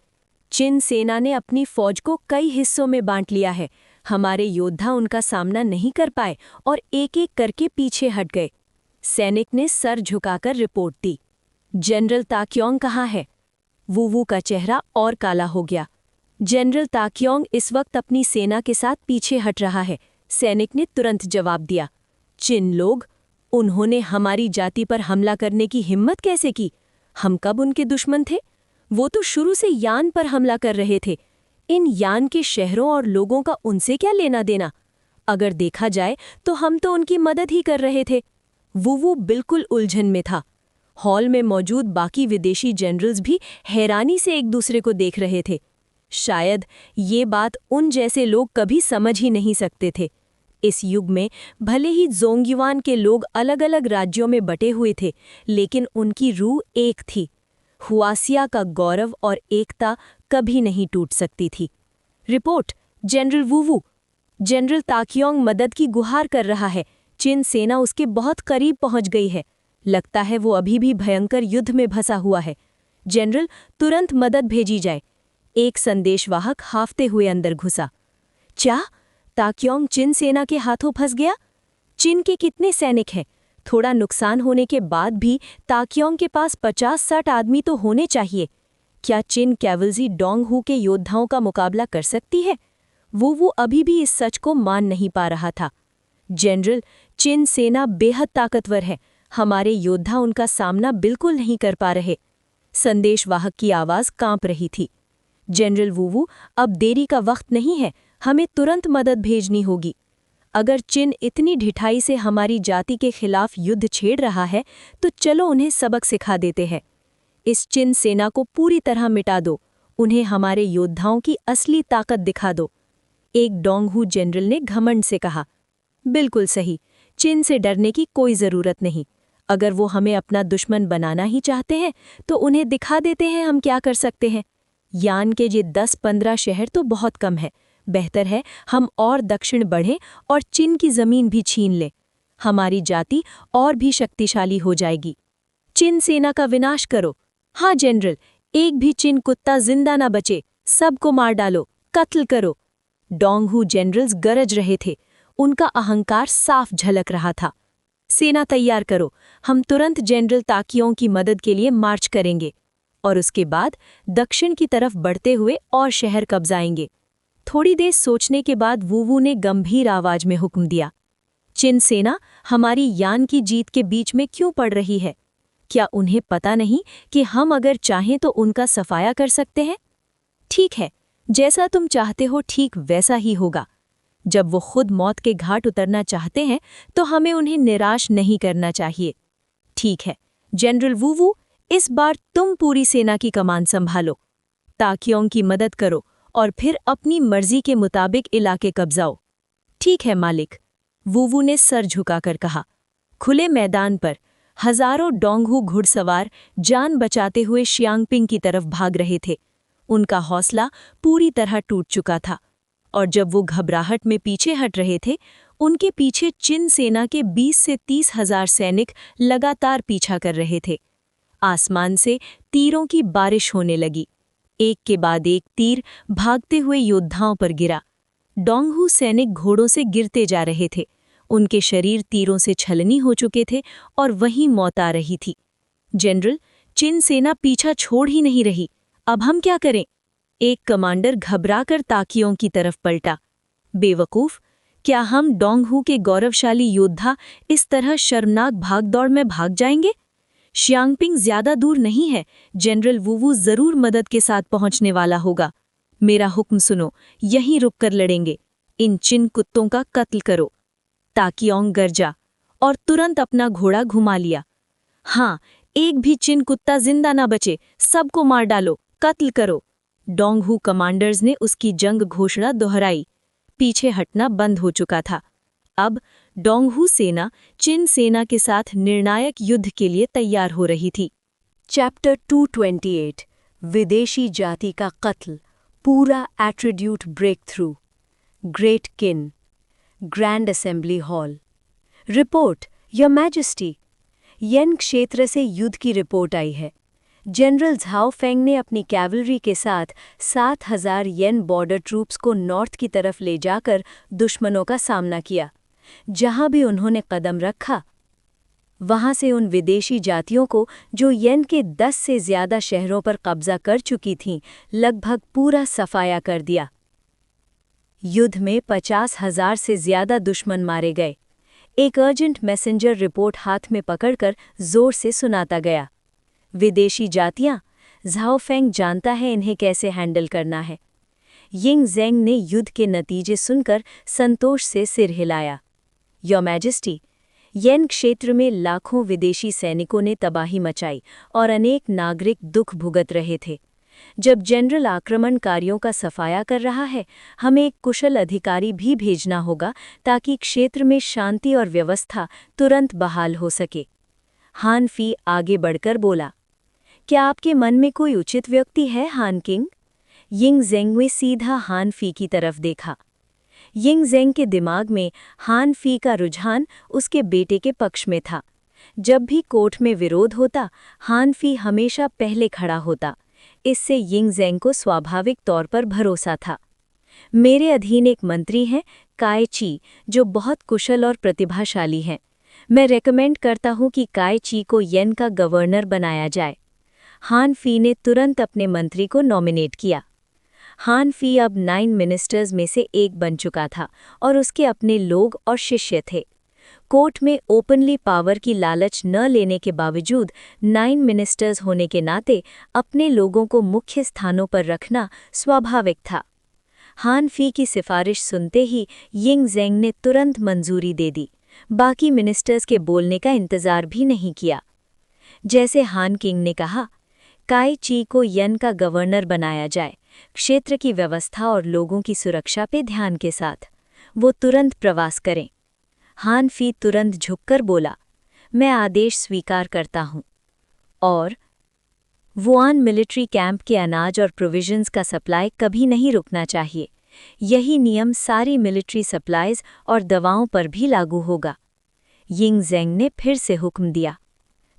चिन सेना ने अपनी फौज को कई हिस्सों में बांट लिया है। हमारे योद्धा उनका सामना नहीं कर पाए और एक एक करके पीछे हट गए। सैनिक ने सर झुकाकर रिपोर्ट दी। जनरल ताक्योंग कहाँ है? वूवू का चेहरा और काला हो गया। जनरल ताक्योंग इस वक्त अपनी सेना के साथ पीछे हट रहा है, सैनिक ने तुरंत जवाब दिया। चिन लोग? उन्होंने हमारी जाति पर हमला करने की हिम्मत कैसे की? हम कब उनके दुश्मन थे? वो तो शुरू से यान पर हमला कर रहे थे। इन यान के शहरों और लोगों का उनसे क्या लेना देना? अगर देखा जाए तो हम तो उनकी मदद ही कर रहे थे। वूवू बिल्कुल उलझन में था। हॉल में मौजूद बाकी विदेशी जनरल्स भी हैरानी से एक दूसरे को देख रहे थे। शायद ये बात उन जैसे लोग कभी समझ ही नहीं सकते थे। इस युग में भले ही ज़ोंगयुआन के लोग अलग अलग राज्यों में बटे हुए थे, लेकिन उनकी रूह एक थी। हुआसिया का गौरव और एकता कभी नहीं टूट सकती थी। रिपोर्ट जनरल वूवू। जनरल ताकियोंग मदद की गुहार कर रहा है। चिन सेना उसके बहुत करीब पहुंच गई है। लगता है वो अभी भी भयंकर युद्ध में फंसा हुआ है। जनरल, तुरंत मदद भेजी जाए। एक संदेशवाहक हाफते हुए अंदर घुसा। क्या ताक्योंग चिन सेना के हाथों फंस गया? चिन के कितने सैनिक हैं? थोड़ा नुकसान होने के बाद भी ताक्योंग के पास 50-60 आदमी तो होने चाहिए। क्या चिन कैवल्री डोंग हू के योद्धाओं का मुकाबला कर सकती है? वो अभी भी इस सच को मान नहीं पा रहा था। जनरल, चिन सेना बेहद ताकतवर है। हमारे योद्धा उनका सामना बिल्कुल नहीं कर पा रहे। संदेशवाहक की आवाज़ कांप रही थी। जनरल वूवू, अब देरी का वक्त नहीं है। हमें तुरंत मदद भेजनी होगी। अगर चिन इतनी ढिठाई से हमारी जाति के खिलाफ युद्ध छेड़ रहा है, तो चलो उन्हें सबक सिखा देते हैं। इस चिन सेना को पूरी तरह मिटा दो। उन्हें हमारे योद्धाओं की असली ताकत दिखा दो। एक डोंगहू जनरल ने घमंड से कहा। बिल्कुल सही। चिन से डरने की कोई ज़रूरत नहीं। अगर वो हमें अपना दुश्मन बनाना ही चाहते हैं, तो उन्हें दिखा देते हैं हम क्या कर सकते हैं। यान के ये 10-15 शहर तो बहुत कम है। बेहतर है हम और दक्षिण बढ़ें और चिन की ज़मीन भी छीन लें। हमारी जाति और भी शक्तिशाली हो जाएगी। चिन सेना का विनाश करो। हाँ जनरल, एक भी चिन कुत्ता जिंदा ना बचे। सबको मार डालो, कत्ल करो। डोंगहू जनरल्स गरज रहे थे। उनका अहंकार साफ झलक रहा था। सेना तैयार करो। हम तुरंत जनरल ताकियों की मदद के लिए मार्च करेंगे और उसके बाद दक्षिण की तरफ बढ़ते हुए और शहर कब्जाएंगे। थोड़ी देर सोचने के बाद वूवू ने गंभीर आवाज में हुक्म दिया। चिन सेना हमारी यान की जीत के बीच में क्यों पड़ रही है? क्या उन्हें पता नहीं कि हम अगर चाहें तो उनका सफाया कर सकते हैं? ठीक है, जैसा तुम चाहते हो ठीक वैसा ही होगा। जब वो खुद मौत के घाट उतरना चाहते हैं, तो हमें उन्हें निराश नहीं करना चाहिए। ठीक है जनरल वूवू, इस बार तुम पूरी सेना की कमान संभालो। ताकियोंग की मदद करो और फिर अपनी मर्जी के मुताबिक इलाके कब्जाओ। ठीक है मालिक, वूवू ने सर झुकाकर कहा। खुले मैदान पर हजारों डोंगहू घुड़सवार जान बचाते हुए शियांगपिंग की तरफ भाग रहे थे। उनका हौसला पूरी तरह टूट चुका था और जब वो घबराहट में पीछे हट रहे थे, उनके पीछे चिन सेना के 20 से 30 हजार सैनिक लगातार पीछा कर रहे थे। आसमान से तीरों की बारिश होने लगी। एक के बाद एक तीर भागते हुए योद्धाओं पर गिरा। डोंगहू सैनिक घोड़ों से गिरते जा रहे थे। उनके शरीर तीरों से छलनी हो चुके थे और वहीं मौत आ रही थी। जनरल, चिन सेना पीछा छोड़ ही नहीं रही। अब हम क्या करें? एक कमांडर घबराकर ताकियों की तरफ पलटा। बेवकूफ, क्या हम डोंगहू के गौरवशाली योद्धा इस तरह शर्मनाक भागदौड़ में भाग जाएंगे? शियांगपिंग ज्यादा दूर नहीं है। जनरल वूवू जरूर मदद के साथ पहुंचने वाला होगा। मेरा हुक्म सुनो, यहीं रुककर लड़ेंगे। इन चिन कुत्तों का कत्ल करो। ताकियोंग गरजा और तुरंत अपना घोड़ा घुमा लिया। हाँ, एक भी चिन कुत्ता जिंदा ना बचे। सबको मार डालो, कत्ल करो। डोंगहू कमांडर्स ने उसकी जंग घोषणा दोहराई। पीछे हटना बंद हो चुका था। अब डोंगहू सेना चिन सेना के साथ निर्णायक युद्ध के लिए तैयार हो रही थी। चैप्टर 228 विदेशी जाति का कत्ल, पूरा attribute breakthrough. Great Qin, grand assembly hall. Report your majesty, Yan क्षेत्र से युद्ध की रिपोर्ट आई है। जनरल झाओ फेंग ने अपनी कैवलरी के साथ 7000 येन बॉर्डर ट्रूप्स को नॉर्थ की तरफ ले जाकर दुश्मनों का सामना किया। जहां भी उन्होंने कदम रखा, वहां से उन विदेशी जातियों को जो येन के 10 से ज्यादा शहरों पर कब्जा कर चुकी थीं, लगभग पूरा सफाया कर दिया। युद्ध में 50,000 से ज्यादा दुश्मन मारे गए। एक अर्जेंट मैसेंजर रिपोर्ट हाथ में पकड़कर जोर से सुनाता गया। विदेशी जातियां, झाओ फेंग जानता है इन्हें कैसे हैंडल करना है। यिंग ज़ेंग ने युद्ध के नतीजे सुनकर संतोष से सिर हिलाया। योर मैजेस्टी, येन क्षेत्र में लाखों विदेशी सैनिकों ने तबाही मचाई और अनेक नागरिक दुख भुगत रहे थे। जब जनरल आक्रमणकारियों का सफाया कर रहा है, हमें एक कुशल अधिकारी भी भेजना होगा ताकि क्षेत्र में शांति और व्यवस्था तुरंत बहाल हो सके। हान फी आगे बढ़कर बोला, क्या आपके मन में कोई उचित व्यक्ति है हान किंग? यिंग ज़ेंग ने सीधा हान फी की तरफ देखा। यिंग ज़ेंग के दिमाग में हान फी का रुझान उसके बेटे के पक्ष में था। जब भी कोर्ट में विरोध होता, हान फी हमेशा पहले खड़ा होता। इससे यिंग ज़ेंग को स्वाभाविक तौर पर भरोसा था। मेरे अधीन एक मंत्री हैं, काय ची, जो बहुत कुशल और प्रतिभाशाली हैं। मैं रेकमेंड करता हूं कि काय ची को येन का गवर्नर बनाया जाए। हान फी ने तुरंत अपने मंत्री को नॉमिनेट किया। हान फी अब 9 मिनिस्टर्स में से एक बन चुका था और उसके अपने लोग और शिष्य थे। कोर्ट में ओपनली पावर की लालच न लेने के बावजूद 9 मिनिस्टर्स होने के नाते अपने लोगों को मुख्य स्थानों पर रखना स्वाभाविक था। हान फी की सिफारिश सुनते ही यिंग ज़ेंग ने तुरंत मंजूरी दे दी। बाकी मिनिस्टर्स के बोलने का इंतजार भी नहीं किया। जैसे हान किंग ने कहा, काय ची को येन का गवर्नर बनाया जाए, क्षेत्र की व्यवस्था और लोगों की सुरक्षा पे ध्यान के साथ। वो तुरंत प्रवास करें। हान फी तुरंत झुककर बोला, मैं आदेश स्वीकार करता हूं। और वुआन मिलिट्री कैंप के अनाज और प्रोविजंस का सप्लाई कभी नहीं रुकना चाहिए। यही नियम सारी मिलिट्री सप्लाईज और दवाओं पर भी लागू होगा। यिंग ज़ेंग ने फिर से हुक्म दिया।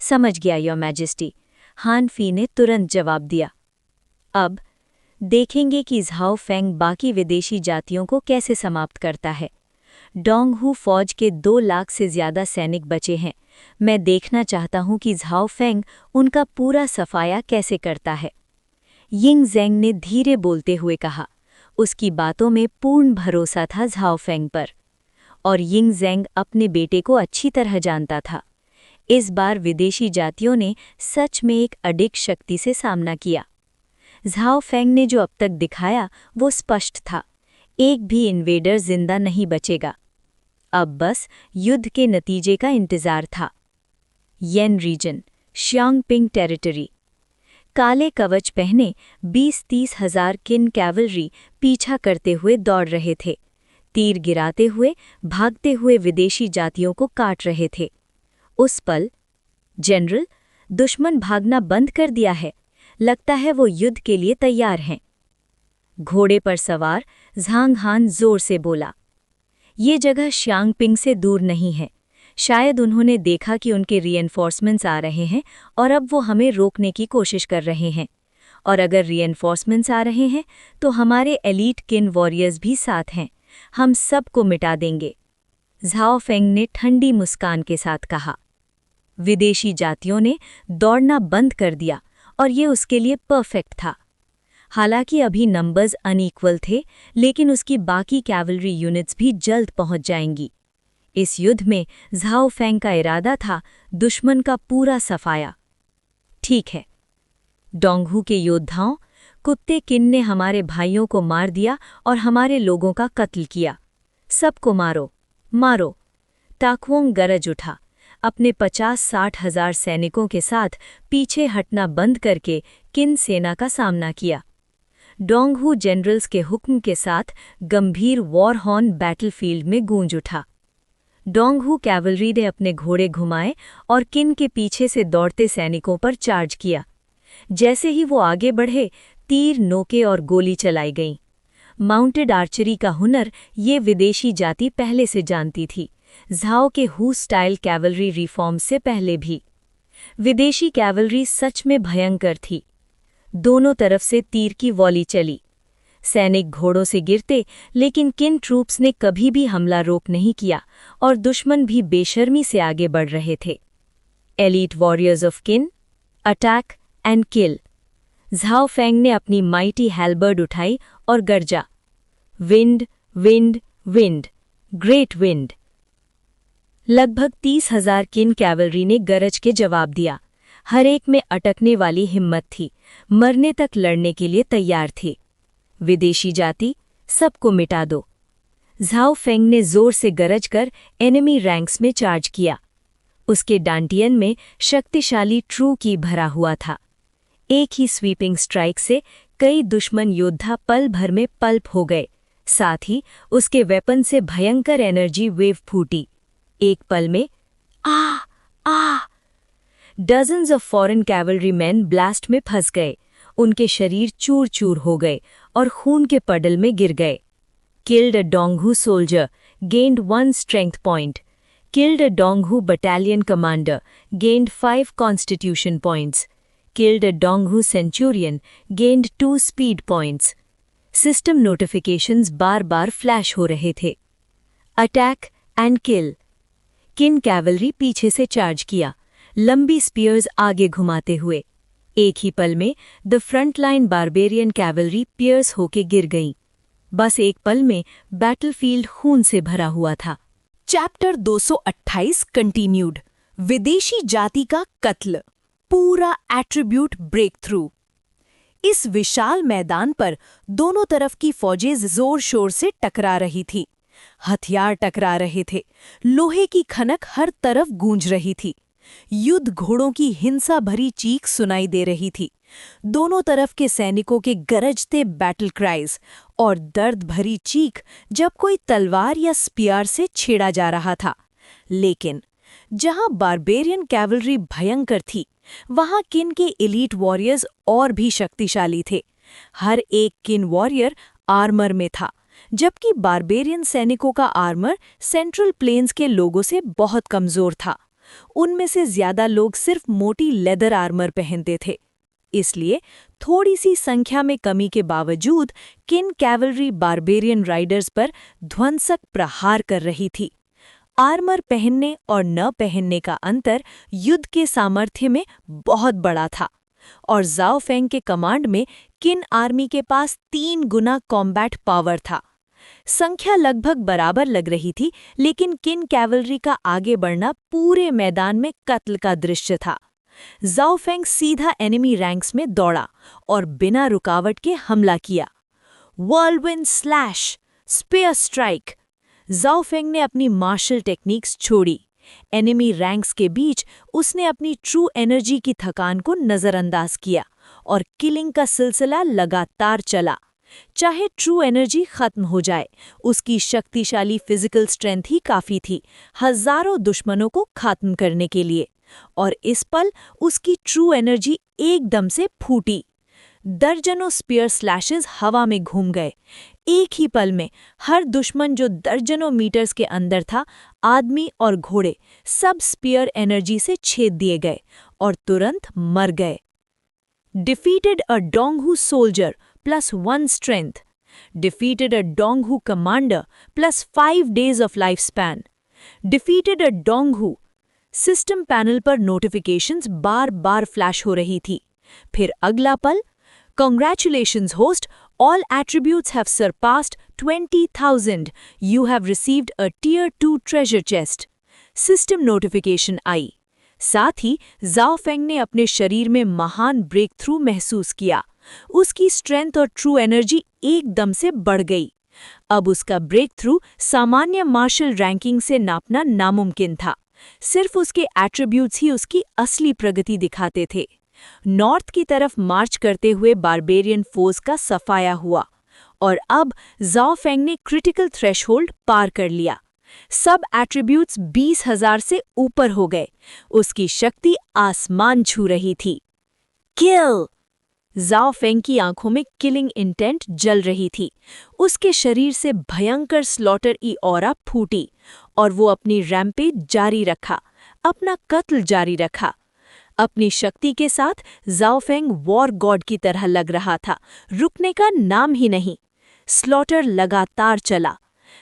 समझ गया योर मैजेस्टी, हान फी ने तुरंत जवाब दिया। अब देखेंगे कि झाओ फेंग बाकी विदेशी जातियों को कैसे समाप्त करता है। डोंगहू फौज के 2 लाख से ज्यादा सैनिक बचे हैं। मैं देखना चाहता हूं कि झाओ फेंग उनका पूरा सफाया कैसे करता है। यिंग ज़ेंग ने धीरे बोलते हुए कहा। उसकी बातों में पूर्ण भरोसा था झाओ फेंग पर। और यिंग ज़ेंग अपने बेटे को अच्छी तरह जानता था। इस बार विदेशी जातियों ने सच में एक अडिग शक्ति से सामना किया। झाओ फेंग ने जो अब तक दिखाया वो स्पष्ट था। एक भी इन्वेडर जिंदा नहीं बचेगा। अब बस युद्ध के नतीजे का इंतजार था। येन रीजन, श्यांगपिंग टेरिटरी। काले कवच पहने 20-30 हजार किन कैवलरी पीछा करते हुए दौड़ रहे थे। तीर गिराते हुए, भागते हुए विदेशी जातियों को काट रहे थे। उस पल, जनरल, दुश्मन भागना बंद कर दिया है। लगता है वो युद्ध के लिए तैयार हैं। घोड़े पर सवार झांग हान जोर से बोला। ये जगह श्यांगपिंग से दूर नहीं है। शायद उन्होंने देखा कि उनके रीएनफोर्समेंट्स आ रहे हैं और अब वो हमें रोकने की कोशिश कर रहे हैं। और अगर रीएनफोर्समेंट्स आ रहे हैं तो हमारे एलीट किन वॉरियर्स भी साथ हैं। हम सबको मिटा देंगे। झाओ फेंग ने ठंडी मुस्कान के साथ कहा। विदेशी जातियों ने दौड़ना बंद कर दिया और ये उसके लिए परफेक्ट था। हालांकि अभी नंबर्स अनइक्वल थे, लेकिन उसकी बाकी कैवलरी यूनिट्स भी जल्द पहुंच जाएंगी। इस युद्ध में झाओ फेंग का इरादा था दुश्मन का पूरा सफाया। ठीक है, डोंगहू के योद्धाओं, कुत्ते किन ने हमारे भाइयों को मार दिया और हमारे लोगों का कत्ल किया। सबको मारो, मारो। ताकुओंग गरज उठा। अपने 50-60 हजार सैनिकों के साथ पीछे हटना बंद करके किन सेना का सामना किया। डोंगहू जनरल्स के हुक्म के साथ गंभीर वॉर हॉर्न बैटलफील्ड में गूंज उठा। डोंगहू कैवलरी ने अपने घोड़े घुमाए और किन के पीछे से दौड़ते सैनिकों पर चार्ज किया। जैसे ही वो आगे बढ़े, तीर, नोके और गोली चलाई गईं। माउंटेड आर्चरी का हुनर ये विदेशी जाति पहले से जानती थी, झाओ के हू स्टाइल कैवलरी रिफॉर्म से पहले भी। विदेशी कैवलरी सच में भयंकर थी। दोनों तरफ से तीर की वॉली चली। सैनिक घोड़ों से गिरते, लेकिन किन ट्रूप्स ने कभी भी हमला रोक नहीं किया और दुश्मन भी बेशर्मी से आगे बढ़ रहे थे। एलीट वॉरियर्स ऑफ किन, attack and kill. Zhao Feng ने अपनी माइटी हैलबर्ड उठाई और गरजा, wind, wind, wind, great wind. लगभग 30,000 किन कैवलरी ने गरज के जवाब दिया। हर एक में अटकने वाली हिम्मत थी, मरने तक लड़ने के लिए तैयार थे। विदेशी जाति, सबको मिटा दो। झाओ फेंग ने जोर से गरज कर एनिमी रैंक्स में चार्ज किया। उसके डांटियन में शक्तिशाली ट्रू की भरा हुआ था। एक ही स्वीपिंग स्ट्राइक से कई दुश्मन योद्धा पल भर में पल्प हो गए। साथ ही उसके वेपन से भयंकर एनर्जी वेव फूटी। एक पल में a dozens of foreign cavalry man blast में फंस गए। उनके शरीर चूर चूर हो गए और खून के पडल में गिर गए। Killed a Donghu soldier, gained 1 strength point. Killed a Donghu battalion commander, gained 5 constitution points. Killed a Donghu centurion, gained 2 speed points. System notifications बार बार फ्लैश हो रहे थे। Attack and kill. Qin cavalry पीछे से चार्ज किया, लंबी spheres आगे घुमाते हुए। एक ही पल में the frontline barbarian cavalry pierce होके गिर गईं। बस एक पल में बैटलफील्ड खून से भरा हुआ था। Chapter 228 continued. विदेशी जाति का कत्ल, पूरा एट्रीब्यूट ब्रेक थ्रू। इस विशाल मैदान पर दोनों तरफ की फौजें जोर शोर से टकरा रही थी। हथियार टकरा रहे थे, लोहे की खनक हर तरफ गूंज रही थी। युद्ध घोड़ों की हिंसा भरी चीख सुनाई दे रही थी। दोनों तरफ के सैनिकों के गरजते बैटल क्राइज और दर्द भरी चीख जब कोई तलवार या स्पीयर से छेड़ा जा रहा था। लेकिन जहां बारबेरियन कैवलरी भयंकर थी, वहां किन के एलीट वॉरियर्स और भी शक्तिशाली थे। हर एक किन वॉरियर आर्मर में था, जबकि बारबेरियन सैनिकों का आर्मर सेंट्रल प्लेन्स के लोगों से बहुत कमजोर था। उनमें से ज्यादा लोग सिर्फ मोटी लेदर आर्मर पहनते थे। इसलिए थोड़ी सी संख्या में कमी के बावजूद किन कैवलरी बारबेरियन राइडर्स पर ध्वंसक प्रहार कर रही थी। आर्मर पहनने और न पहनने का अंतर युद्ध के सामर्थ्य में बहुत बड़ा था, और जाओ फेंग के कमांड में किन आर्मी के पास 3 गुना कॉम्बैट पावर था। संख्या लगभग बराबर लग रही थी, लेकिन किन कैवलरी का आगे बढ़ना पूरे मैदान में कत्ल का दृश्य था। जाओ फेंग सीधा एनिमी रैंक्स में दौड़ा और बिना रुकावट के हमला किया। व्हर्लविंड स्लैश, स्पेयर स्ट्राइक। जाओ फेंग ने अपनी मार्शल टेक्निक्स छोड़ी। एनिमी रैंक्स के बीच उसने अपनी ट्रू एनर्जी की थकान को नजरअंदाज किया और किलिंग का सिलसिला लगातार चला। चाहे ट्रू एनर्जी खत्म हो जाए, उसकी शक्तिशाली फिजिकल स्ट्रेंथ ही काफी थी हजारों दुश्मनों को खत्म करने के लिए। और इस पल उसकी ट्रू एनर्जी एकदम से फूटी। दर्जनों स्पीयर स्लैशेस हवा में घूम गए। एक ही पल में हर दुश्मन जो दर्जनों मीटर्स के अंदर था, आदमी और घोड़े, सब स्पीयर एनर्जी से छेद दिए गए और तुरंत मर गए। Defeated a Donghu soldier +1 strength. Defeated a Donghu commander +5 days of lifespan. Defeated a Donghu. System panel पर नोटिफिकेशंस बार बार फ्लैश हो रही थी। फिर अगला पल, Congratulations host, all attributes have surpassed 20,000. You have received a Tier 2 treasure chest. System notification आई। साथ ही जाओ फेंग ने अपने शरीर में महान ब्रेक थ्रू महसूस किया। उसकी स्ट्रेंथ और ट्रू एनर्जी एकदम से बढ़ गई। अब उसका ब्रेक थ्रू सामान्य मार्शल रैंकिंग से नापना नामुमकिन था। सिर्फ उसके एट्रीब्यूट्स ही उसकी असली प्रगति दिखाते थे। नॉर्थ की तरफ मार्च करते हुए बारबेरियन फोर्स का सफाया हुआ और अब जाओ फेंग ने क्रिटिकल थ्रेशहोल्ड पार कर लिया। सब एट्रीब्यूट्स 20,000 से ऊपर हो गए। उसकी शक्ति आसमान छू रही थी। किल! जाओ फेंग की आंखों में किलिंग इंटेंट जल रही थी। उसके शरीर से भयंकर स्लॉटर ई ऑरा फूटी और वो अपनी रैम्पेज जारी रखा, अपना कत्ल जारी रखा। अपनी शक्ति के साथ जाओ फेंग वॉर गॉड की तरह लग रहा था, रुकने का नाम ही नहीं। स्लॉटर लगातार चला।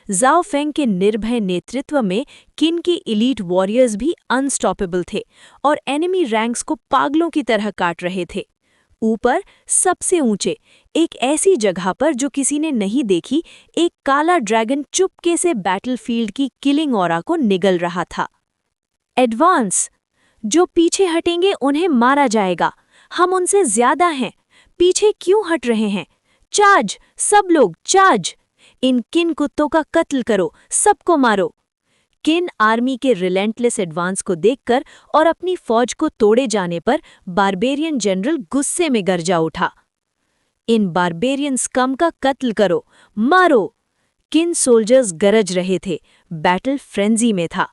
जाओ फेंग के निर्भय नेतृत्व में किन के एलीट वॉरियर्स भी अनस्टॉपेबल थे और एनिमी रैंक्स को पागलों की तरह काट रहे थे। ऊपर सबसे ऊंचे, एक ऐसी जगह पर जो किसी ने नहीं देखी, एक काला ड्रैगन चुपके से बैटलफील्ड की किलिंग ऑरा को निगल रहा था। एडवांस! जो पीछे हटेंगे उन्हें मारा जाएगा। हम उनसे ज्यादा हैं। पीछे क्यों हट रहे हैं? चार्ज! सब लोग चार्ज! इन किन कुत्तों का कत्ल करो, सबको मारो। किन आर्मी के रिलेंटलेस एडवांस को देखकर और अपनी फौज को तोड़े जाने पर बारबेरियन जनरल गुस्से में गरजा उठा। इन बारबेरियन स्कम का कत्ल करो, मारो! किन सोल्जर्स गरज रहे थे। बैटल फ्रेंजी में था।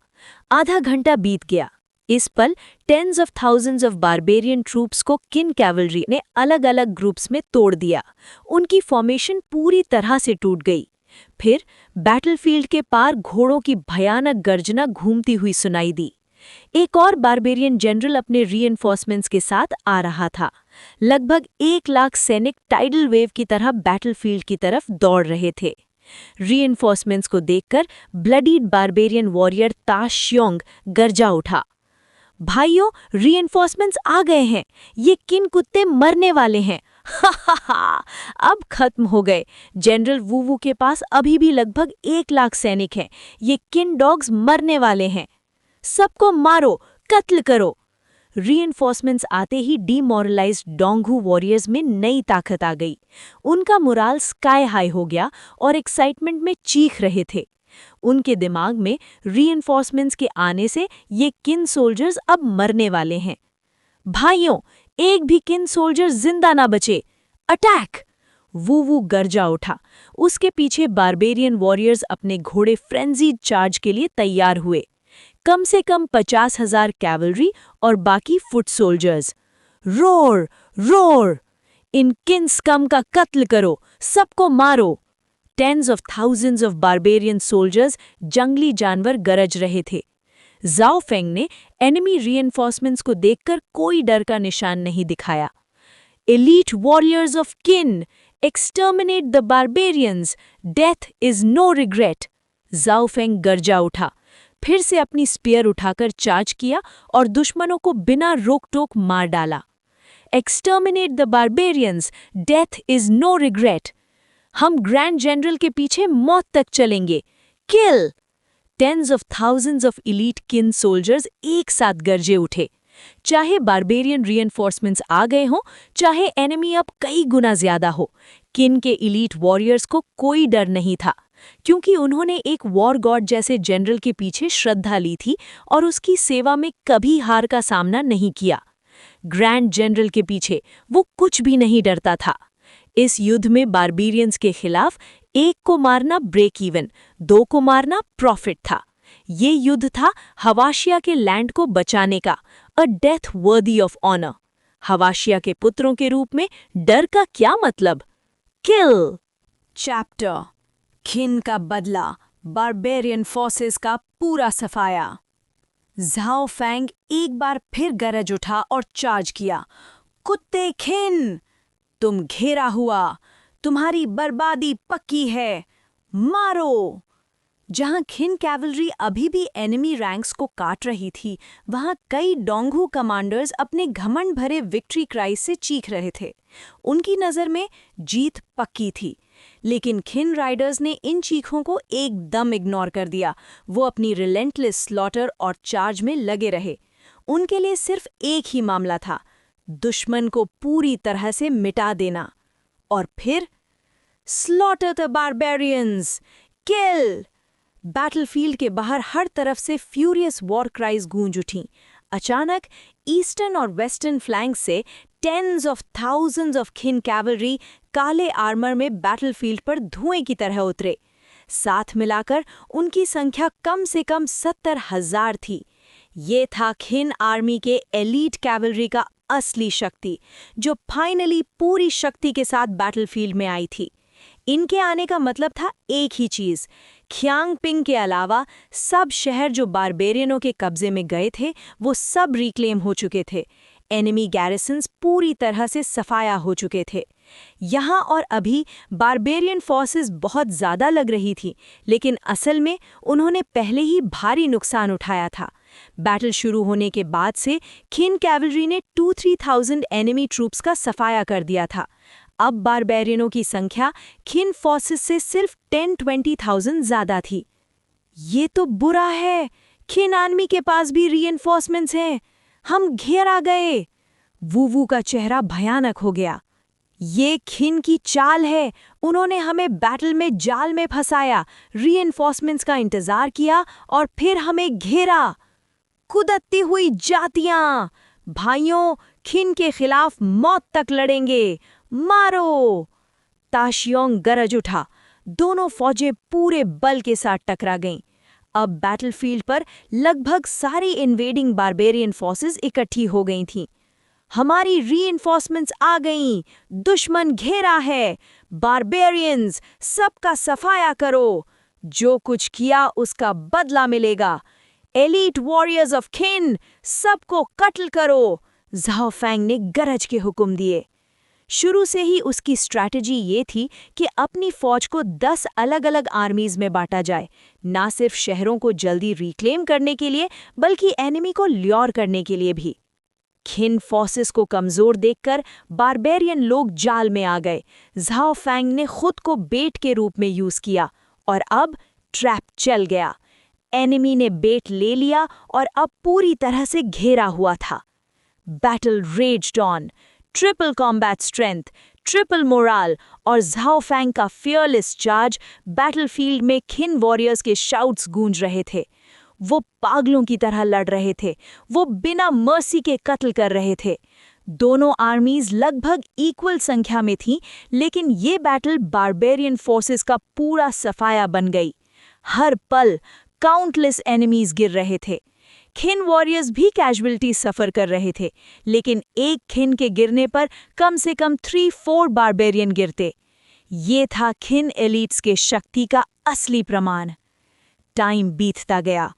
आधा घंटा बीत गया। इस पल tens of thousands of barbarian troops को किन कैवलरी ने अलग अलग ग्रुप्स में तोड़ दिया। उनकी फॉर्मेशन पूरी तरह से टूट गई। फिर बैटलफील्ड के पार घोड़ों की भयानक गर्जना घूमती हुई सुनाई दी। एक और बारबेरियन जनरल अपने रीइंफोर्समेंट्स के साथ आ रहा था। लगभग 1 लाख सैनिक टाइडल वेव की तरह बैटलफील्ड की तरफ दौड़ रहे थे। रीइंफोर्समेंट्स को देखकर ब्लडीड बारबेरियन वॉरियर ता श्योंग गरजा उठा। भाइयों, रीइंफोर्समेंट्स आ गए हैं। ये किन कुत्ते मरने वाले हैं। हा हा हा! अब खत्म हो गए। जनरल वूवू के पास अभी भी लगभग 1 लाख सैनिक हैं। ये किन डॉग्स मरने वाले हैं। सबको मारो, कत्ल करो। रीइंफोर्समेंट्स आते ही डीमोरलाइज्ड डोंगहू वॉरियर्स में नई ताकत आ गई। उनका मोराल स्काई हाई हो गया और एक्साइटमेंट में चीख रहे थे। उनके दिमाग में रीइंफोर्समेंट्स के आने से ये किन सोल्जर्स अब मरने वाले हैं। भाइयों, एक भी किन सोल्जर जिंदा ना बचे। अटैक! वूवू गरजा उठा। उसके पीछे बारबेरियन वॉरियर्स अपने घोड़े फ्रेंजीड चार्ज के लिए तैयार हुए। कम से कम 50,000 कैवलरी और बाकी फुट सोल्जर्स। रोर! रोर! इन किन स्कम का कत्ल करो, सबको मारो। Tens of thousands of barbarian soldiers जंगली जानवर गरज रहे थे। ज़ाओ फेंग ने एनिमी रीइंफोर्समेंट्स को देखकर कोई डर का निशान नहीं दिखाया। Elite warriors of Qin, exterminate the barbarians, death is no regret. Zhao Feng गरजा उठा। फिर से अपनी स्पीयर उठाकर चार्ज किया और दुश्मनों को बिना रोक-टोक मार डाला। Exterminate the barbarians, death is no regret. हम ग्रैंड जनरल के पीछे मौत तक चलेंगे। Kill! Tens of thousands of elite Qin soldiers एक साथ गरजे उठे। चाहे बारबेरियन रीइंफोर्समेंट्स आ गए हों, चाहे एनिमी अब कई गुना ज्यादा हो, किन के इलीट वॉरियर्स को कोई डर नहीं था, क्योंकि उन्होंने एक वॉर गॉड जैसे जनरल के पीछे श्रद्धा ली थी और उसकी सेवा में कभी हार का सामना नहीं किया। ग्रैंड जनरल के पीछे वो कुछ भी नहीं डरता था। इस युद्ध में बारबेरियंस के खिलाफ 1 को मारना ब्रेक इवन, 2 को मारना प्रॉफिट था। ये युद्ध था हवाशिया के लैंड को बचाने का, a death worthy of honour. Huaxia के पुत्रों के रूप में डर का क्या मतलब। किल! चैप्टर किन का बदला, बारबेरियन फोर्सेस का पूरा सफाया। ज़ाओ फेंग एक बार फिर गरज उठा और चार्ज किया। कुत्ते खिन, तुम घेरा हुआ, तुम्हारी बर्बादी पक्की है, मारो! जहां खिन कैवलरी अभी भी एनिमी रैंक्स को काट रही थी, वहां कई डोंगहू कमांडर्स अपने घमंड भरे विक्ट्री क्राई से चीख रहे थे। उनकी नज़र में जीत पक्की थी, लेकिन खिन राइडर्स ने इन चीखों को एकदम इग्नोर कर दिया। वो अपनी रिलेंटलेस स्लॉटर और चार्ज में लगे रहे। उनके लिए सिर्फ एक ही मामला था, दुश्मन को पूरी तरह से मिटा देना। और फिर slaughter the barbarians, kill! Battlefield के बाहर हर तरफ से फ्यूरियस वॉर क्राइज गूंज उठीं। अचानक ईस्टर्न और वेस्टर्न फ्लैंक से टेंस ऑफ थाउजेंड्स ऑफ खिन कैवलरी काले आर्मर में बैटलफील्ड पर धुएं की तरह उतरे। साथ मिलाकर उनकी संख्या कम से कम 70,000 थी। ये था खिन आर्मी के एलीट कैवलरी का असली शक्ति, जो फाइनली पूरी शक्ति के साथ बैटलफील्ड में आई थी। इनके आने का मतलब था एक ही चीज़, ख्यांगपिंग के अलावा सब शहर जो बारबेरियनों के कब्जे में गए थे, वो सब रिक्लेम हो चुके थे। एनिमी गैरिसन्स पूरी तरह से सफाया हो चुके थे। यहाँ और अभी बारबेरियन फोर्सेस बहुत ज़्यादा लग रही थी, लेकिन असल में उन्होंने पहले ही भारी नुकसान उठाया था। बैटल शुरू होने के बाद से खिन कैवलरी ने 2-3,000 एनिमी ट्रूप्स का सफाया कर दिया था। अब बारबेरियनों की संख्या खिन फोर्सेस से सिर्फ 10-20,000 ज़्यादा थी। ये तो बुरा है, खिन आर्मी के पास भी रीइंफोर्समेंट्स हैं, हम घेर आ गए। वूवू का चेहरा भयानक हो गया। ये खिन की चाल है। उन्होंने हमें बैटल में जाल में फंसाया, रीइंफोर्समेंट्स का इंतजार किया और फिर हमें घेरा। कुदत्ती हुई जातियां! भाइयों, खिन के खिलाफ मौत तक लड़ेंगे, मारो! ताशियोंग गरज उठा। दोनों फौजें पूरे बल के साथ टकरा गईं। अब बैटलफील्ड पर लगभग सारी इन्वेडिंग बारबेरियन फोर्सेस इकट्ठी हो गई थीं। हमारी रीइंफोर्समेंट्स आ गईं, दुश्मन घेरा है। बारबेरियंस, सबका सफाया करो। जो कुछ किया उसका बदला मिलेगा। एलीट वॉरियर्स ऑफ खिन, सबको कत्ल करो। झाओ फैंग ने गरज के हुक्म दिए। शुरू से ही उसकी स्ट्रैटेजी ये थी कि अपनी फौज को 10 अलग-अलग आर्मीज में बांटा जाए, ना सिर्फ शहरों को जल्दी रिक्लेम करने के लिए बल्कि एनिमी को ल्योर करने के लिए भी। खिन फोर्सेस को कमजोर देखकर बारबेरियन लोग जाल में आ गए। झाओ फैंग ने खुद को बेट के रूप में यूज किया और अब ट्रैप चल गया। एनिमी ने बेट ले लिया और अब पूरी तरह से घेरा हुआ था। Battle raised on. Triple combat strength, triple morale और झाओ फैंग का फियरलेस चार्ज। बैटलफील्ड में खिन वॉरियर्स के शाउट्स गूंज रहे थे। वो पागलों की तरह लड़ रहे थे। वो बिना मर्सी के कत्ल कर रहे थे। दोनों आर्मीज लगभग इक्वल संख्या में थीं, लेकिन ये बैटल बारबेरियन फोर्सेस का पूरा सफाया बन गई। हर पल काउंटलेस एनिमीज गिर रहे थे। खिन वॉरियर्स भी कैजुअलिटी सफ़र कर रहे थे, लेकिन एक खिन के गिरने पर कम से कम 3-4 बारबेरियन गिरते। ये था खिन एलीट्स के शक्ति का असली प्रमाण। टाइम बीतता गया।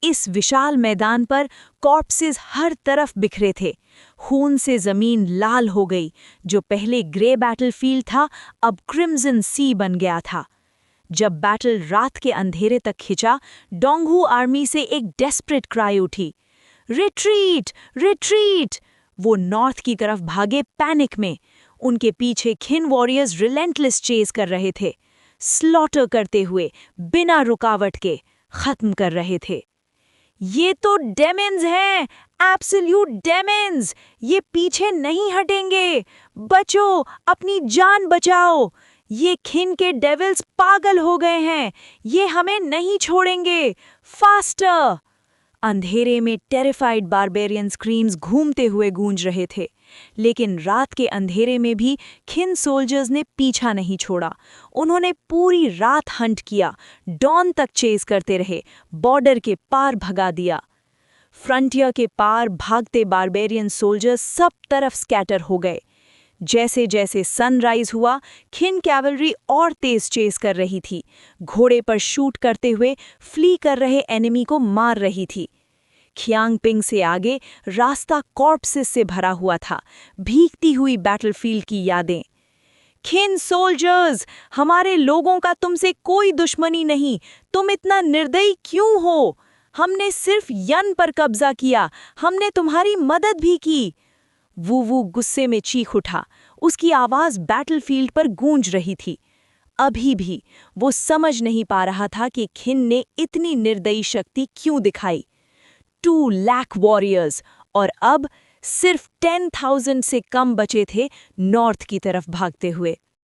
इस विशाल मैदान पर कॉर्प्सेस हर तरफ बिखरे थे। खून से जमीन लाल हो गई। जो पहले ग्रे बैटलफील्ड था, अब क्रिम्सन सी बन गया था। जब बैटल रात के अंधेरे तक खिंचा, डोंगहू आर्मी से एक डेस्परेट क्राई उठी, रिट्रीट, रिट्रीट! वो नॉर्थ की तरफ भागे पैनिक में। उनके पीछे खिन वॉरियर्स रिलेंटलेस चेज कर रहे थे, स्लॉटर करते हुए, बिना रुकावट के खत्म कर रहे थे। ये तो डेमन्स हैं, एब्सोल्यूट डेमन्स! ये पीछे नहीं हटेंगे। बचो, अपनी जान बचाओ। ये खिन के डेविल्स पागल हो गए हैं। ये हमें नहीं छोड़ेंगे। फास्टर! अंधेरे में टेरिफाइड बारबेरियन स्क्रीम्स घूमते हुए गूंज रहे थे, लेकिन रात के अंधेरे में भी खिन सोल्जर्स ने पीछा नहीं छोड़ा। उन्होंने पूरी रात हंट किया, डॉन तक चेज करते रहे, बॉर्डर के पार भगा दिया। फ्रंटियर के पार भागते बारबेरियन सोल्जर्स सब तरफ स्कैटर हो गए। जैसे जैसे सनराइज हुआ, खिन कैवलरी और तेज चेस कर रही थी, घोड़े पर शूट करते हुए फ्ली कर रहे एनिमी को मार रही थी। खियांगपिंग से आगे रास्ता कॉर्प्सेस से भरा हुआ था, भीगती हुई बैटलफील्ड की यादें। खिन सोल्जर्स, हमारे लोगों का तुमसे कोई दुश्मनी नहीं, तुम इतना निर्दयी क्यों हो? हमने सिर्फ यन पर कब्जा किया, हमने तुम्हारी मदद भी की। वू गुस्से में चीख उठा। उसकी आवाज बैटलफील्ड पर गूंज रही थी। अभी भी वो समझ नहीं पा रहा था कि खिन ने इतनी निर्दयी शक्ति क्यों दिखाई। 2 लाख वॉरियर्स, और अब सिर्फ 10,000 से कम बचे थे नॉर्थ की तरफ भागते हुए।